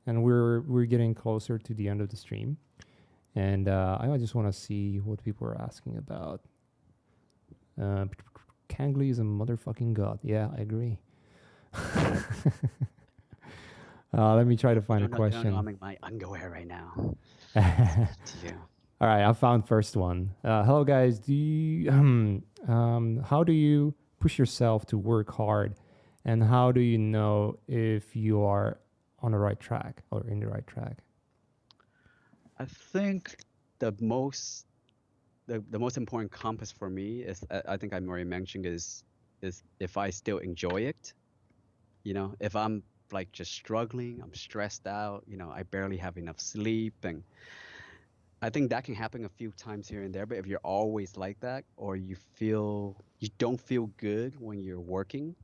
And we're getting closer to the end of the stream, and I just want to see what people are asking about. Uh, Kangli is a motherfucking god. Yeah, I agree. Let me try to find a You don't know question. I'm in my underwear right now. All Speaking to you. right, I found first one. Hello, guys. How do you push yourself to work hard, and how do you know if you are on the right track or in the right track? I think the most the most important compass for me is, I think I already mentioned, is if I still enjoy it. If I'm like just struggling, I'm stressed out, I barely have enough sleep, and I think that can happen a few times here and there. But if you're always like that, or you don't feel good when you're working,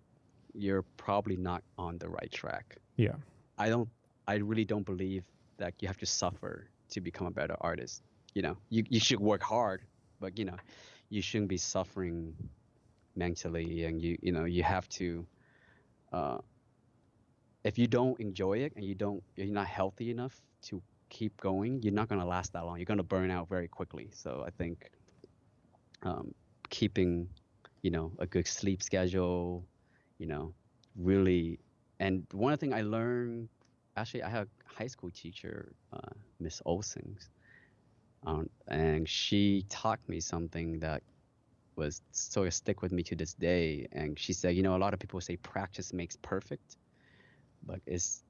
you're probably not on the right track. Yeah, I don't I really don't believe that you have to suffer to become a better artist. You should work hard, but you shouldn't be suffering mentally, and you have to, uh, if you don't enjoy it and you're not healthy enough to keep going, you're not going to last that long. You're going to burn out very quickly. So I think, um, keeping a good sleep schedule, you know really. And one thing I learned, actually, I had a high school teacher, Miss Olsen, and she taught me something that was sort of stick with me to this day. And she said, a lot of people say practice makes perfect, but it's,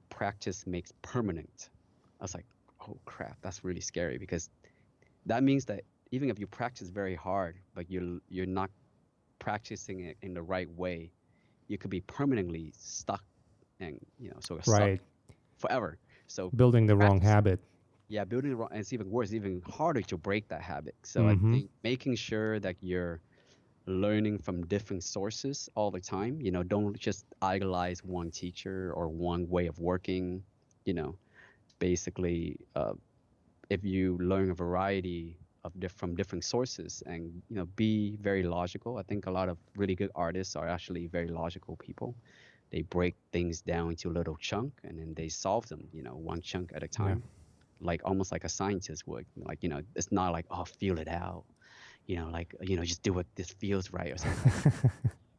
practice makes permanent. I was like, oh crap, that's really scary, because that means that even if you practice very hard, but you're not practicing it in the right way, you could be permanently stuck and sort of stuck Right. forever. So Building the wrong practice, habit. yeah, building it wrong, and it's even worse, even harder to break that habit. So I Mm-hmm. think making sure that you're learning from different sources all the time. Don't just idolize one teacher or one way of working. You know, basically, if you learn a variety of from different sources and be very logical. I think a lot of really good artists are actually very logical people. They break things down into little chunk and then they solve them, one chunk at a Yeah. time, like almost like a scientist would. Like, it's not like, oh, feel it out, like, just do what this feels right or something like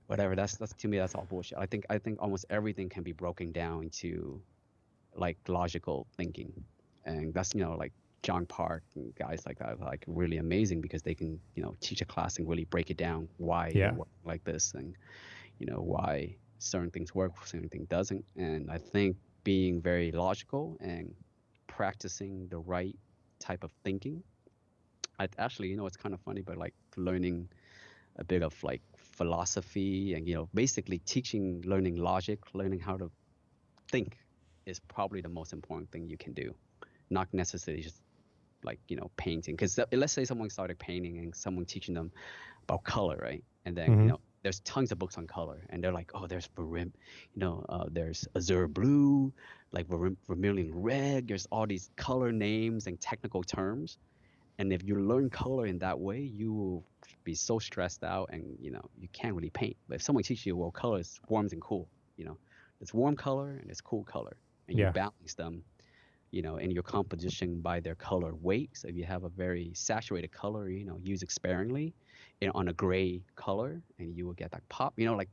whatever. That's to me, that's all bullshit. I think almost everything can be broken down into like logical thinking, and that's like John Park and guys like that are like really amazing because they can teach a class and really break it down why you're Yeah. working like this and why certain things work, certain things doesn't. And I think being very logical and practicing the right type of thinking. I actually, it's kind of funny, but like learning a bit of like philosophy and basically teaching, learning logic, learning how to think is probably the most important thing you can do. Not necessarily just like painting, because let's say someone started painting and someone teaching them about color, right? And then Mm-hmm. there's tons of books on color, and they're like, oh, there's there's azure blue, like vermilion red. There's all these color names and technical terms, and if you learn color in that way, you will be so stressed out, and you can't really paint. But if someone teaches you, well, color is warm and cool, you know, there's warm color and there's cool color, and you Yeah. balance them, in your composition by their color weight. So if you have a very saturated color, use it sparingly, on a gray color, and you will get that pop, like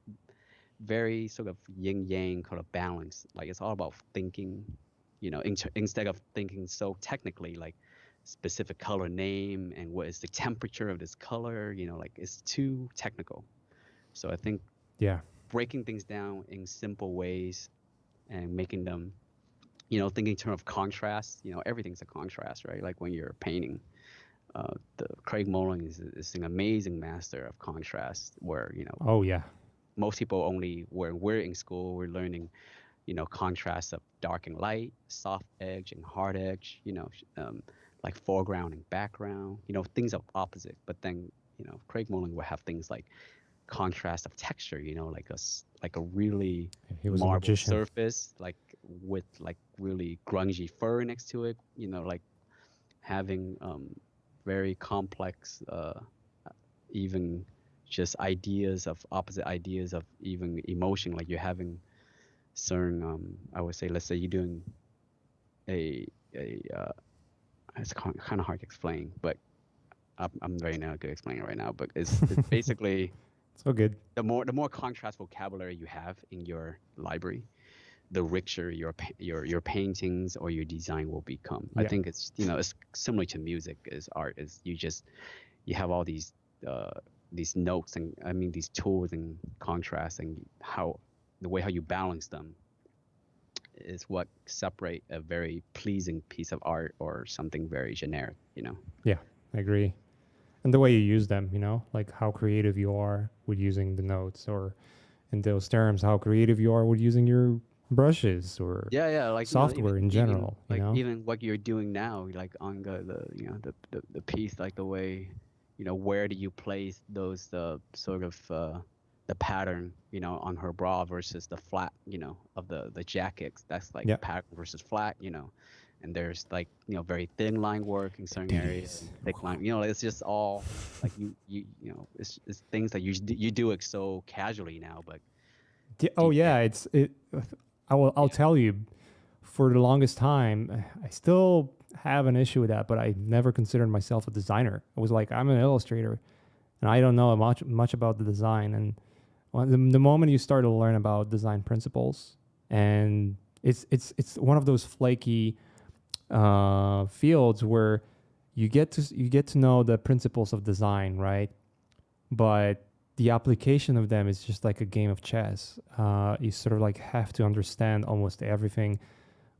very sort of yin yang kind of balance. Like it's all about thinking, instead of thinking so technically, like specific color name and what is the temperature of this color, like it's too technical. So I think Yeah. breaking things down in simple ways and making them, thinking in terms of contrast, everything's a contrast, right? Like when you're painting, the Craig Mullen is an amazing master of contrast where, Oh yeah. most people only, when we're in school, we're learning contrast of dark and light, soft edge and hard edge, like foreground and background, things of opposite. But then, Craig Mullen will have things like contrast of texture, like like a really He was a marble magician. surface, like with like really grungy fur next to it, like having very complex, even just ideas of opposite ideas of even emotion, like you're having certain I would say, let's say you're doing a it's kind of hard to explain, but I'm very not good at explaining it right now, but it's basically So good. the more contrast vocabulary you have in your library, the richer your paintings or your design will become. I Yeah. think it's it's similar to music. Is art is you have all uh, these notes, and I mean these tools and contrast, and how the way how you balance them is what separate a very pleasing piece of art or something very generic. Yeah. I agree. And the way you use them, like how creative you are with using the notes, or in those terms, how creative you are with using your brushes or Yeah, yeah, like software in even general, like even what you're doing now, like on the piece, like the way, where do you place those sort of the pattern, on her bra versus the flat, of the jacket. That's like Yeah. pattern versus flat, and there's like very thin line work in certain areas Titties. and thick line. It's just all like it's things that you do it so casually now, but Oh deep yeah, down, it's it. I'll yeah. tell you. For the longest time, I still have an issue with that, but I never considered myself a designer. I was like, I'm an illustrator, and I don't know much about the design. And the moment you start to learn about design principles, and it's one of those flaky fields where you get to know the principles of design, right? But the application of them is just like a game of chess. You sort of like have to understand almost everything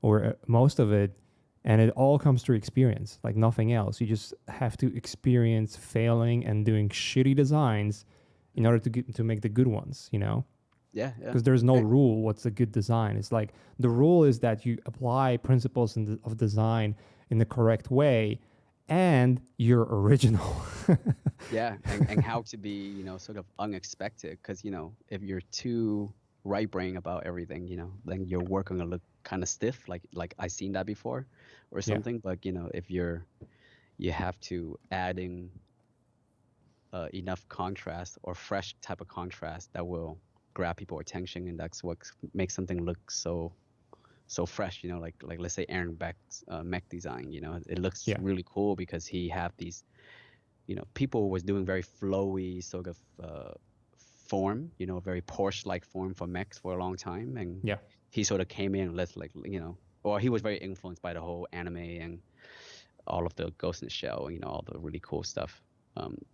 or most of it and it all comes through experience, like nothing else. You just have to experience failing and doing shitty designs in order to make the good ones, you know? Yeah, yeah. Because there's no Eh, rule what's a good design. It's like the rule is that you apply principles of design in the correct way, and you're original. Yeah, and how to be, sort of unexpected, because if you're too right brain about everything, then your work gonna look kind of stiff, like I seen that before, or Yeah, something. But if you have to add in enough contrast or fresh type of contrast that will grab people attention, and that's what makes something look so fresh. Like let's say Aaron Beck's mech design. It looks yeah, really cool because he have these, people was doing very flowy sort of form, very Porsche-like form for mechs for a long time, and yeah, he sort of came in and let's like, or he was very influenced by the whole anime and all of the Ghost in the Shell, all the really cool stuff.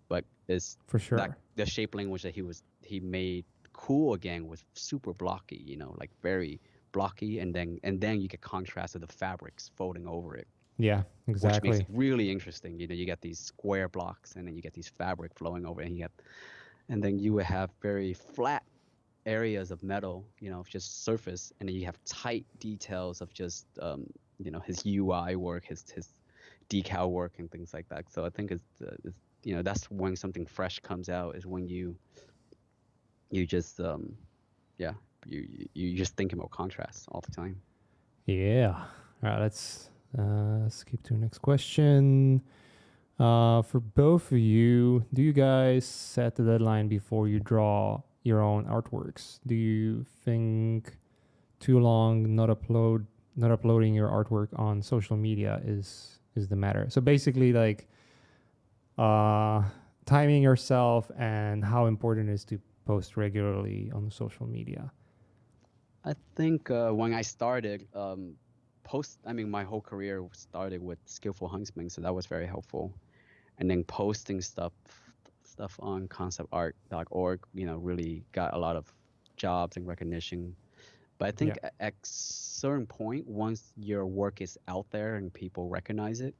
But it's for that sure. the shape language that he made cool again was super blocky, like very blocky, and then you get contrast of the fabrics folding over it, Yeah, which makes it exactly. really interesting. You get these square blocks, and then you get these fabric flowing over, and then you would have very flat areas of metal, just surface, and then you have tight details of just, his UI work, his decal work, and things like that. So I think that's when something fresh comes out, is when you just yeah, you just think about contrast all the time. Yeah. All right, let's skip to the next question. For both of you, do you guys set the deadline before you draw your own artworks? Do you think too long not uploading your artwork on social media is the matter? So basically, like uh, timing yourself and how important it is to post regularly on social media. I think when I started, I mean, my whole career started with Skillful Huntsman, so that was very helpful. And then posting stuff on conceptart.org, really got a lot of jobs and recognition. But I Yeah, think at certain point, once your work is out there and people recognize it,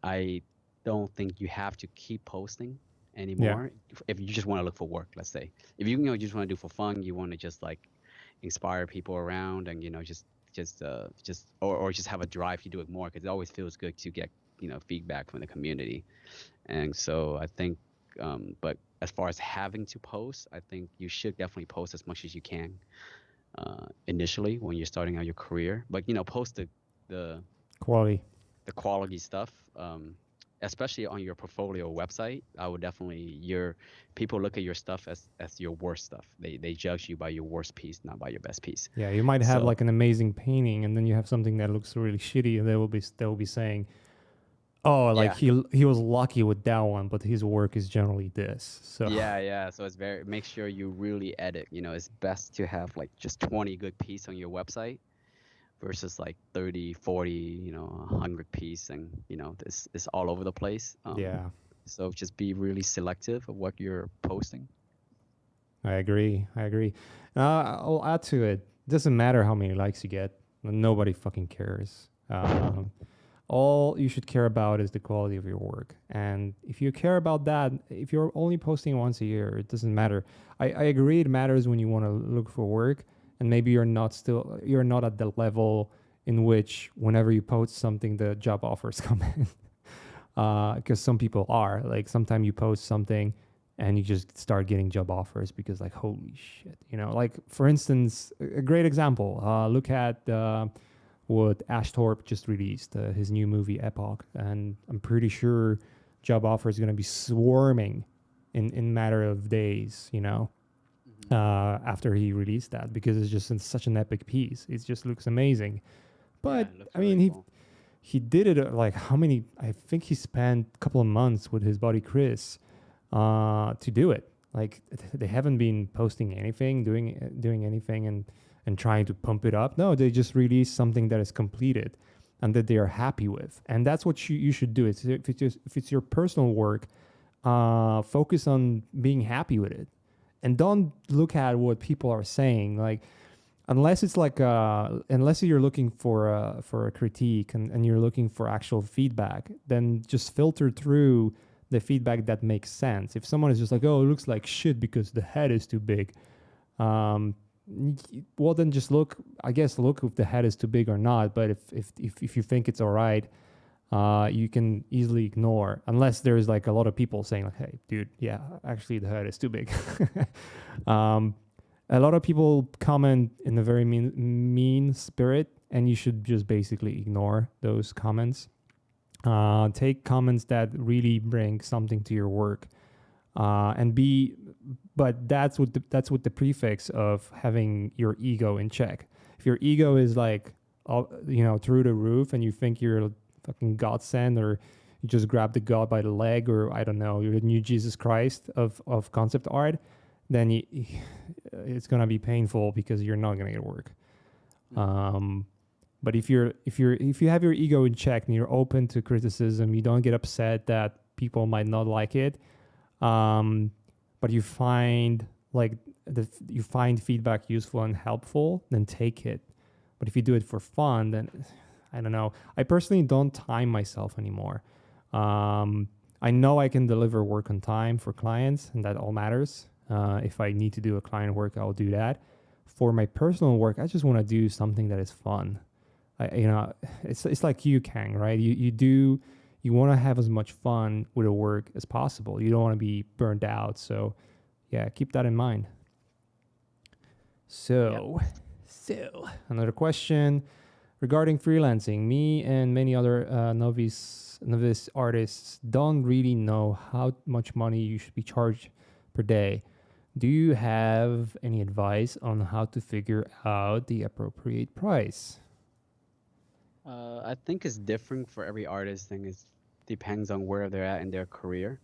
I don't think you have to keep posting yeah, anymore. If you just want to look for work, let's say, if you, just want to do for fun, you want to just like inspire people around, and or just have a drive to do it more, because it always feels good to get feedback from the community. And so I think, but as far as having to post, I think you should definitely post as much as you can initially when you're starting out your career. But post the quality. the quality stuff, especially on your portfolio website. I would definitely, your people look at your stuff as your worst stuff. They judge you by your worst piece, not by your best piece. Yeah, you might have So like an amazing painting, and then you have something that looks really shitty, and they will be saying, "Oh, like yeah, he was lucky with that one, but his work is generally this." So yeah. So it's very, make sure you really edit. It's best to have like just 20 good piece on your website versus like 30, 40, 100 piece, and this is all over the place. yeah, So just be really selective of what you're posting. I agree. I agree. I'll add to it. Doesn't matter how many likes you get. Nobody fucking cares. All you should care about is the quality of your work. And if you care about that, if you're only posting once a year, it doesn't matter. I agree it matters when you want to look for work, and maybe you're not at the level in which whenever you post something, the job offers come in. Because some people are like, sometimes you post something and you just start getting job offers because like, holy shit, like for instance, a great example, look at what Ashthorpe just released, his new movie Epoch, and I'm pretty sure job offers are going to be swarming in matter of days, Hmm. after he released that, because it's just such an epic piece. It just looks amazing. Yeah, But it looks I really mean, cool. he did it like how many? I think he spent a couple of months with his buddy Chris to do it. Like they haven't been posting anything, doing anything, and trying to pump it up. No, they just release something that is completed and that they are happy with, and that's what you should do. If it's your personal work, focus on being happy with it, and don't look at what people are saying. Like unless it's like unless you're looking for a critique and you're looking for actual feedback, then just filter through the feedback that makes sense. If someone is just like, oh, it looks like shit because the head is too big, um, well then just look, I guess, look if the head is too big or not. But if you think it's all right, you can easily ignore, unless there's like a lot of people saying like, hey dude, yeah, actually the head is too big. um, a lot of people comment in a very mean spirit, and you should just basically ignore those comments. Take comments that really bring something to your work, and be, but that's with the prefix of having your ego in check. If your ego is like, through the roof, and you think you're a fucking godsend, or you just grab the god by the leg, or I don't know, you're the new Jesus Christ of concept art, then it's gonna be painful because you're not gonna get work. Um, but if you have your ego in check and you're open to criticism, you don't get upset that people might not like it. But you find like you find feedback useful and helpful, then take it. But if you do it for fun, then I don't know. I personally don't time myself anymore. I know I can deliver work on time for clients, and that all matters. If I need to do a client work, I'll do that. For my personal work, I just want to do something that is fun. It's like you, Khang, right? You want to have as much fun with the work as possible. You don't want to be burned out. So, yeah, keep that in mind. So, Yep. Another question regarding freelancing. Me and many other novice artists don't really know how much money you should be charged per day. Do you have any advice on how to figure out the appropriate price? I think it's different for every artist. Thing it depends on where they're at in their career.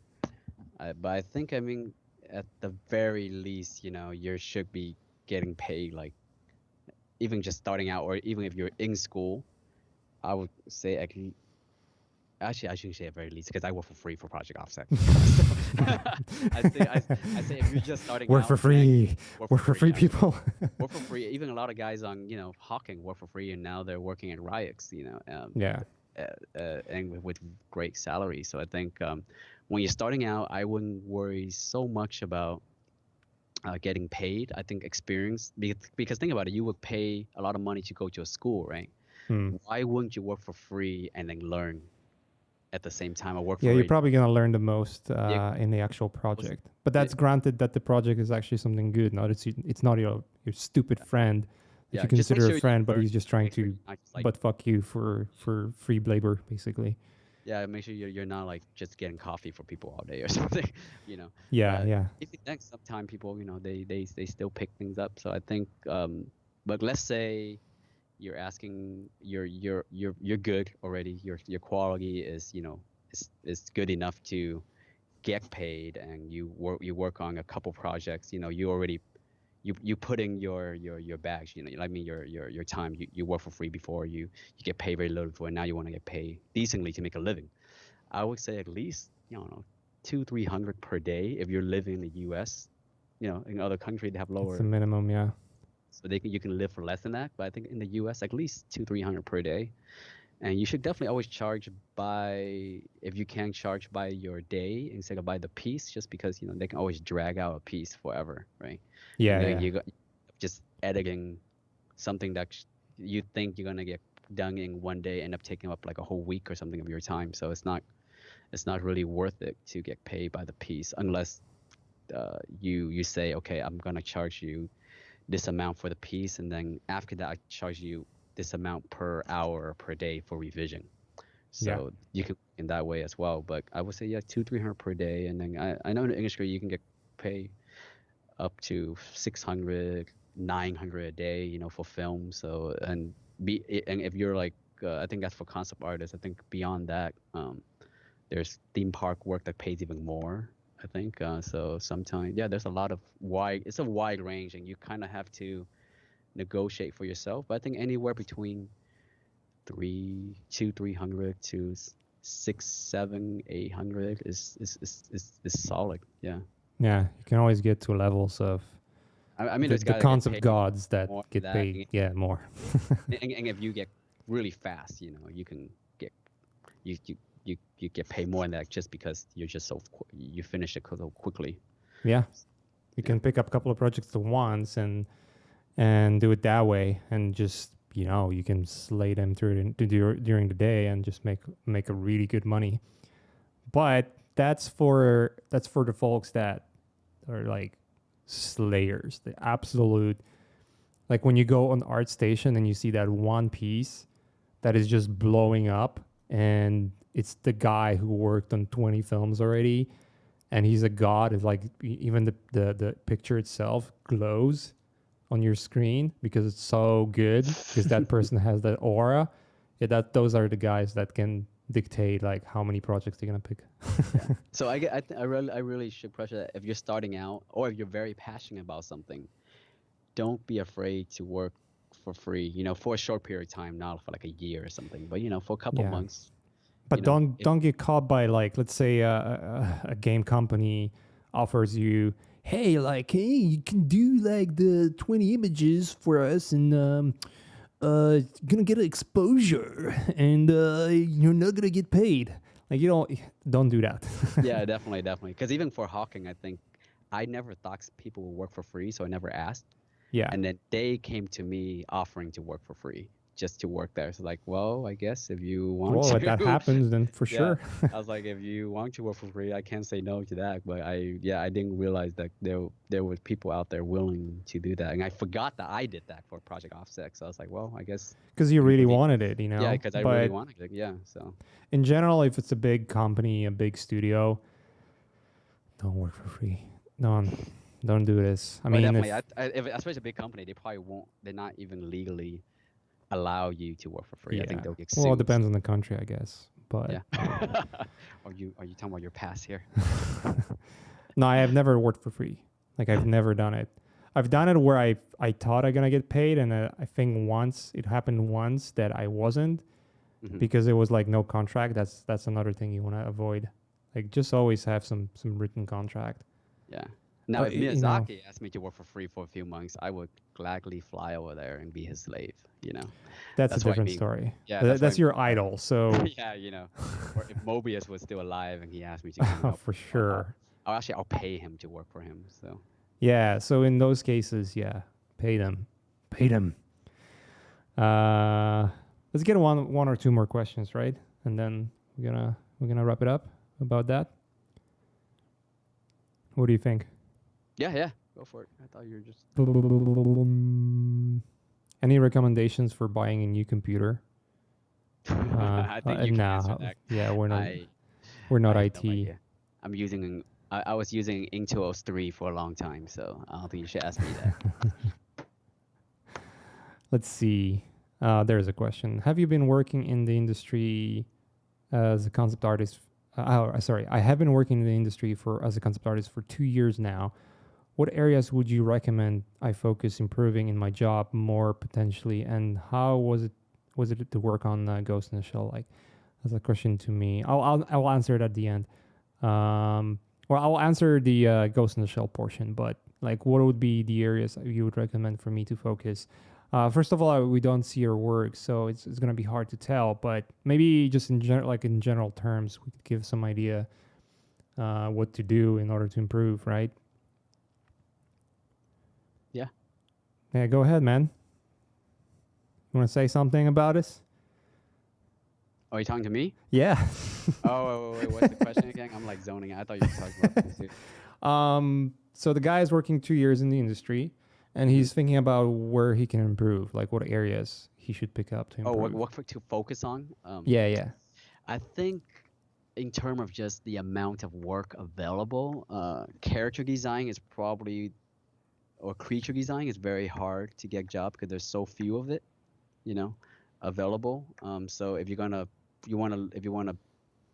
But I think, I mean, at the very least, you should be getting paid, like even just starting out, or even if you're in school. I would say actually I shouldn't say at very least, because I work for free for Project Offset. So I say if you're just starting Work for out, then free. work Work for for free. free, Yeah, people. work for free. Even a lot of guys on Hawken work for free, and now they're working at Riots. Yeah. And with great salary. So I think, when you're starting out, I wouldn't worry so much about getting paid. I think experience, because think about it, you would pay a lot of money to go to a school, right? Hmm. Why wouldn't you work for free and then learn at the same time, or work Yeah, for you're a probably gonna learn the most yeah, in the actual was- project. But yeah, that's granted that the project is actually something good. Not it's not your stupid friend that yeah, you just make consider a sure you friend, but learn. he's just trying Make sure to you're not just like butt fuck you for free labor, basically. yeah, make sure you're not like just getting coffee for people all day or something, you know. Yeah, But yeah. if it next sometime people, they still pick things up. So I think, but let's say you're asking, you're good already. Your quality is, is good enough to get paid, and you work on a couple projects. You already you put in your bags. I mean your time. You work for free before, you get paid very little before, and now you want to get paid decently to make a living. I would say at least, 200-300 per day if you're living in the U.S. In other countries they have That's the lower, minimum. Yeah. so you can live for less than that. But I think in the U.S. at least 200-300 per day. And you should definitely always charge by, if you can, charge by your day instead of by the piece, just because they can always drag out a piece forever, right? And Yeah, then yeah. you got just editing something that you think you're gonna get done in one day, end up taking up like a whole week or something of your time. So it's not really worth it to get paid by the piece, unless you say, okay, I'm gonna charge you this amount for the piece, and then after that I charge you this amount per hour or per day for revision. Yeah. So you can in that way as well. But I would say, yeah, 200-300 per day. And then I know in the industry you can get paid up to 600, 900 a day, for film. So and if you're like, I think that's for concept artists. I think beyond that, there's theme park work that pays even more, I think. So sometimes, yeah, there's a lot of it's a wide range, and you kind of have to negotiate for yourself. But I think anywhere between 300 to 6, 7, 800 is solid. Yeah. Yeah. You can always get to levels of I mean, there's The guys that get concept paid gods that more for get that, paid, yeah, more. and if you get really fast, you can get you you you get paid more than that just because you're just you finish it so quickly. Yeah, you Yeah. can pick up a couple of projects at once and do it that way, and just you can slay them during the day and just make a really good money. But that's for the folks that are like slayers, the absolute, like when you go on ArtStation and you see that one piece that is just blowing up, and it's the guy who worked on 20 films already, and he's a god. It's like even the picture itself glows on your screen because it's so good, because that person has that aura. Yeah, those are the guys that can dictate like how many projects they're gonna pick. Yeah. So I really should pressure that if you're starting out or if you're very passionate about something, don't be afraid to work for free, for a short period of time, not for like a year or something, but for a couple Yeah, months, but don't if don't get caught by, like, let's say a game company offers you, hey, you can do like the 20 images for us, and gonna get exposure, and you're not gonna get paid. Like, don't do that. yeah, definitely. Because even for Hawking, I think I never thought people would work for free, so I never asked. Yeah. And then they came to me offering to work for free just to work there. So like, well, I guess if you want Well, if that to, happens, then for yeah. sure. I was like, if you want to work for free, I can't say no to that. But I didn't realize that there was people out there willing to do that, and I forgot that I did that for Project Offset. So I was like, well, I guess Because you you really really, wanted it, yeah, because I really But wanted it. Yeah, so in general, if it's a big company, a big studio, don't work for free. Don't don't do this. I but mean, definitely, if if especially a big company, they probably won't. They're not even legally allow you to work for free. I think yeah, they'll get well, it sued. depends on the country, I guess. But Yeah. Are you talking about your past here? no, I have never worked for free. Like, I've never done it. I've done it where I thought I'm gonna get paid, and I think once it happened once that I wasn't, Hmm. because it was like no contract. That's another thing you want to avoid. Like, just always have some written contract. Yeah. Now, if You know, Miyazaki asked me to work for free for a few months, I would gladly fly over there and be his slave. that's a That's what I different mean. story. Yeah, that's what I That's your mean by idol. So yeah, or if Mobius was still alive and he asked me to come help, for sure. I'll pay him to work for him. So Yeah. So in those cases, yeah, pay them, pay them. Let's get one or two more questions, right? And then we're gonna wrap it up about that. What do you think? yeah, go for it. I thought you were just Any recommendations for buying a new computer? I think you can answer Nah, that. yeah, I we're not I have no IT. idea. I was using Intel 3 for a long time, so I don't think you should ask me that. Let's see. There's a question. Have you been working in the industry as a concept artist? Sorry, I have been working in the industry as a concept artist for 2 years now. What areas would you recommend I focus improving in my job more potentially, and how was it to work on Ghost in the Shell? Like, that's a question to me. I'll answer it at the end. Well, I'll answer the Ghost in the Shell portion, but like, what would be the areas you would recommend for me to focus? First of all, we don't see your work, so it's gonna be hard to tell. But maybe just in general terms, we could give some idea what to do in order to improve, right? Yeah. Yeah, go ahead, man. You want to say something about this? Are you talking to me? Yeah. Oh, wait, what's the question again? I'm like zoning out. I thought you were talking about this too. So the guy is working 2 years in the industry, and Mhm. he's thinking about where he can improve, like what areas he should pick up to Oh, improve. to focus on? Yeah, yeah. I think in terms of just the amount of work available, character design is probably, or creature design is very hard to get job because there's so few of it, you know, available. So if you wanna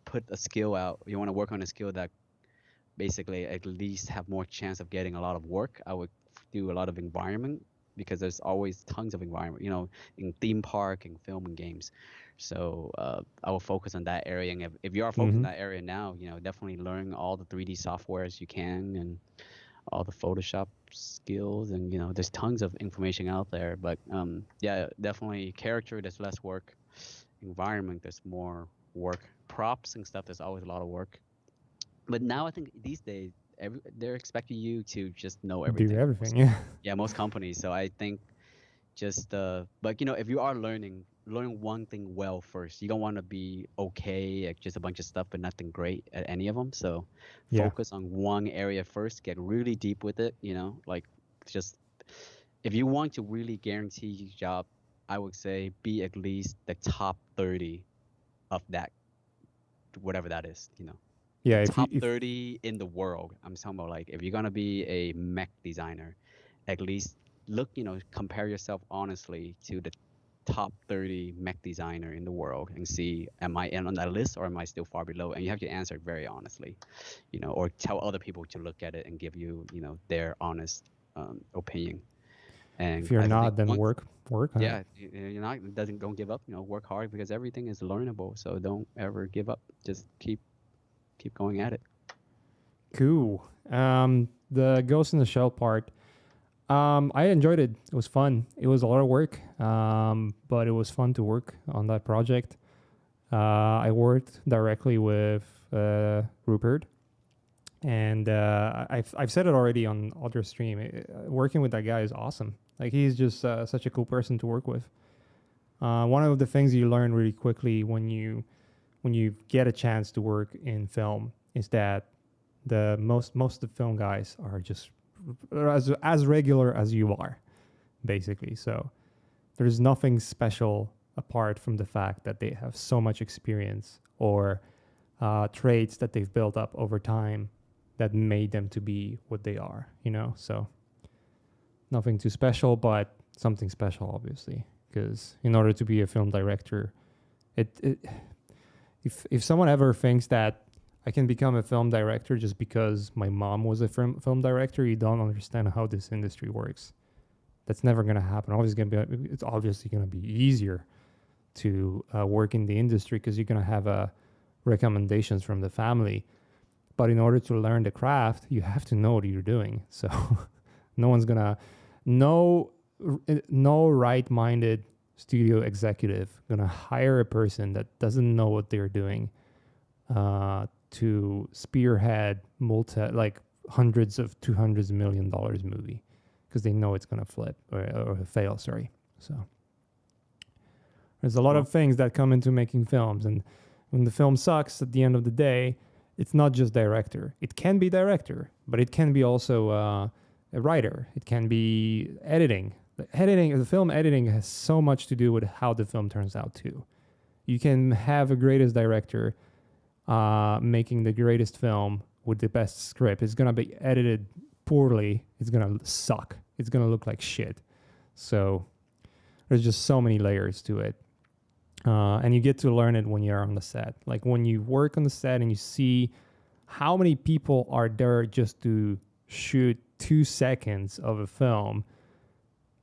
put a skill out, you wanna work on a skill that basically at least have more chance of getting a lot of work, I would do a lot of environment because there's always tons of environment, in theme park and film and games. So I will focus on that area. And if you are focused Mm-hmm. on that area now, definitely learn all the 3D softwares you can, and all the Photoshop skills, and there's tons of information out there. But yeah, definitely character. There's less work. Environment. There's more work. Props and stuff. There's always a lot of work. But now I think these days, they're expecting you to just know Do everything. everything. Yeah. Yeah, most companies. So I think just but if you are learning, learn one thing well first. You don't want to be okay at just a bunch of stuff but nothing great at any of them. So Yeah. focus on one area first, get really deep with it, like just if you want to really guarantee your job, I would say be at least the top 30 of that, whatever that is, the Yeah. top If 30 in the world. I'm talking about, like, if you're going to be a mech designer, at least look, compare yourself honestly to the top 30 mech designer in the world and see, am I in on that list or am I still far below? And you have to answer it very honestly, or tell other people to look at it and give you, their honest opinion. if And you're I think not, then once, work on it. yeah, you're not, doesn't, don't give up, work hard because everything is learnable. So don't ever give up. Just keep going at it. Cool. The Ghost in the Shell part. I enjoyed it. It was fun. It was a lot of work, but it was fun to work on that project. I worked directly with Rupert, and I've said it already on other stream. Working with that guy is awesome. Like he's just such a cool person to work with. One of the things you learn really quickly when you get a chance to work in film is that the most of the film guys are just as regular as you are, basically. So there's nothing special apart from the fact that they have so much experience or traits that they've built up over time that made them to be what they are, So nothing too special, but something special, obviously, because in order to be a film director, it if someone ever thinks that I can become a film director just because my mom was a film director, you don't understand how this industry works. That's never going to happen. It's obviously going to be easier to work in the industry because you're going to have recommendations from the family. But in order to learn the craft, you have to know what you're doing. So no one's going to, no right-minded studio executive going to hire a person that doesn't know what they're doing to spearhead hundreds of $200 million movie because they know it's going to flip or fail. Sorry. So there's a lot of things that come into making films, and when the film sucks at the end of the day, it's not just director. It can be director, but it can be also a writer. It can be editing. The film editing has so much to do with how the film turns out too. You can have a greatest director making the greatest film with the best script. It's gonna be edited poorly. It's gonna suck. It's gonna look like shit. So there's just so many layers to it, and you get to learn it when you're on the set. Like when you work on the set and you see how many people are there just to shoot 2 seconds of a film,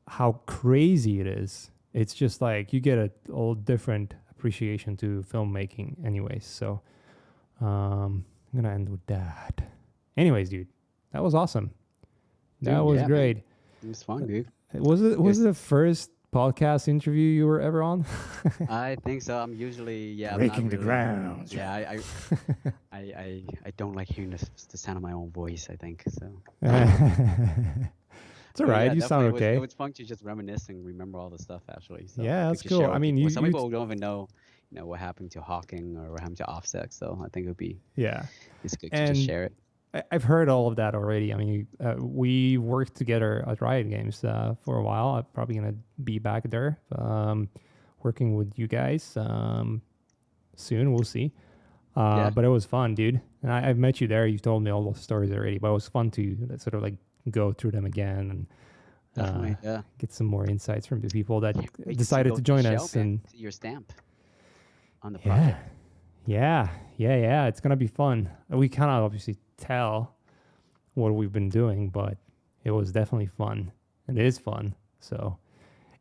how crazy it is. It's just like you get a whole different appreciation to filmmaking anyways. So I'm gonna end with that. Anyways, dude, that was awesome. That was great. Man. It was fun, dude. Was it the first podcast interview you were ever on? I think so. I'm usually Breaking the ground. Yeah, I don't like hearing the sound of my own voice. I think so. It's all right. Yeah, you sound okay. It was fun to just reminisce and remember all the stuff actually. So yeah, that's to cool. share with I mean, people. Some people don't even know, what happened to Hawken or what happened to Offset. So I think it would be it's good to just share it. I've heard all of that already. I mean, we worked together at Riot Games for a while. I'm probably gonna be back there, working with you guys soon. We'll see. But it was fun, dude. And I've met you there. You've told me all those stories already. But it was fun to sort of like go through them again and get some more insights from the people that decided to join us. And your stamp on the project. Yeah. It's gonna be fun. We cannot obviously tell what we've been doing, but it was definitely fun. It is fun. So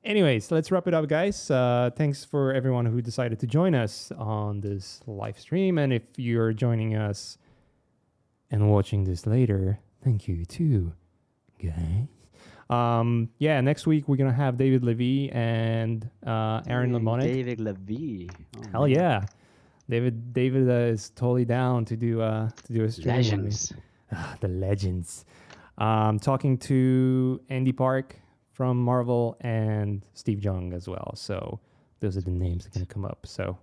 anyways, let's wrap it up, guys. Thanks for everyone who decided to join us on this live stream. And if you're joining us and watching this later, Thank you too, guys. Yeah, next week we're gonna have David Levy and Aaron Dang, Lemonik. David Levy. Oh Hell man, yeah, David is totally down to do a stream with me. legends. The legends. Talking to Andy Park from Marvel and Steve Jung as well. So those are the names that are gonna come up. So,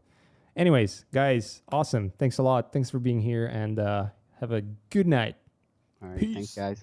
anyways, guys, awesome. Thanks a lot. Thanks for being here, and have a good night. All right, thanks Peace. guys.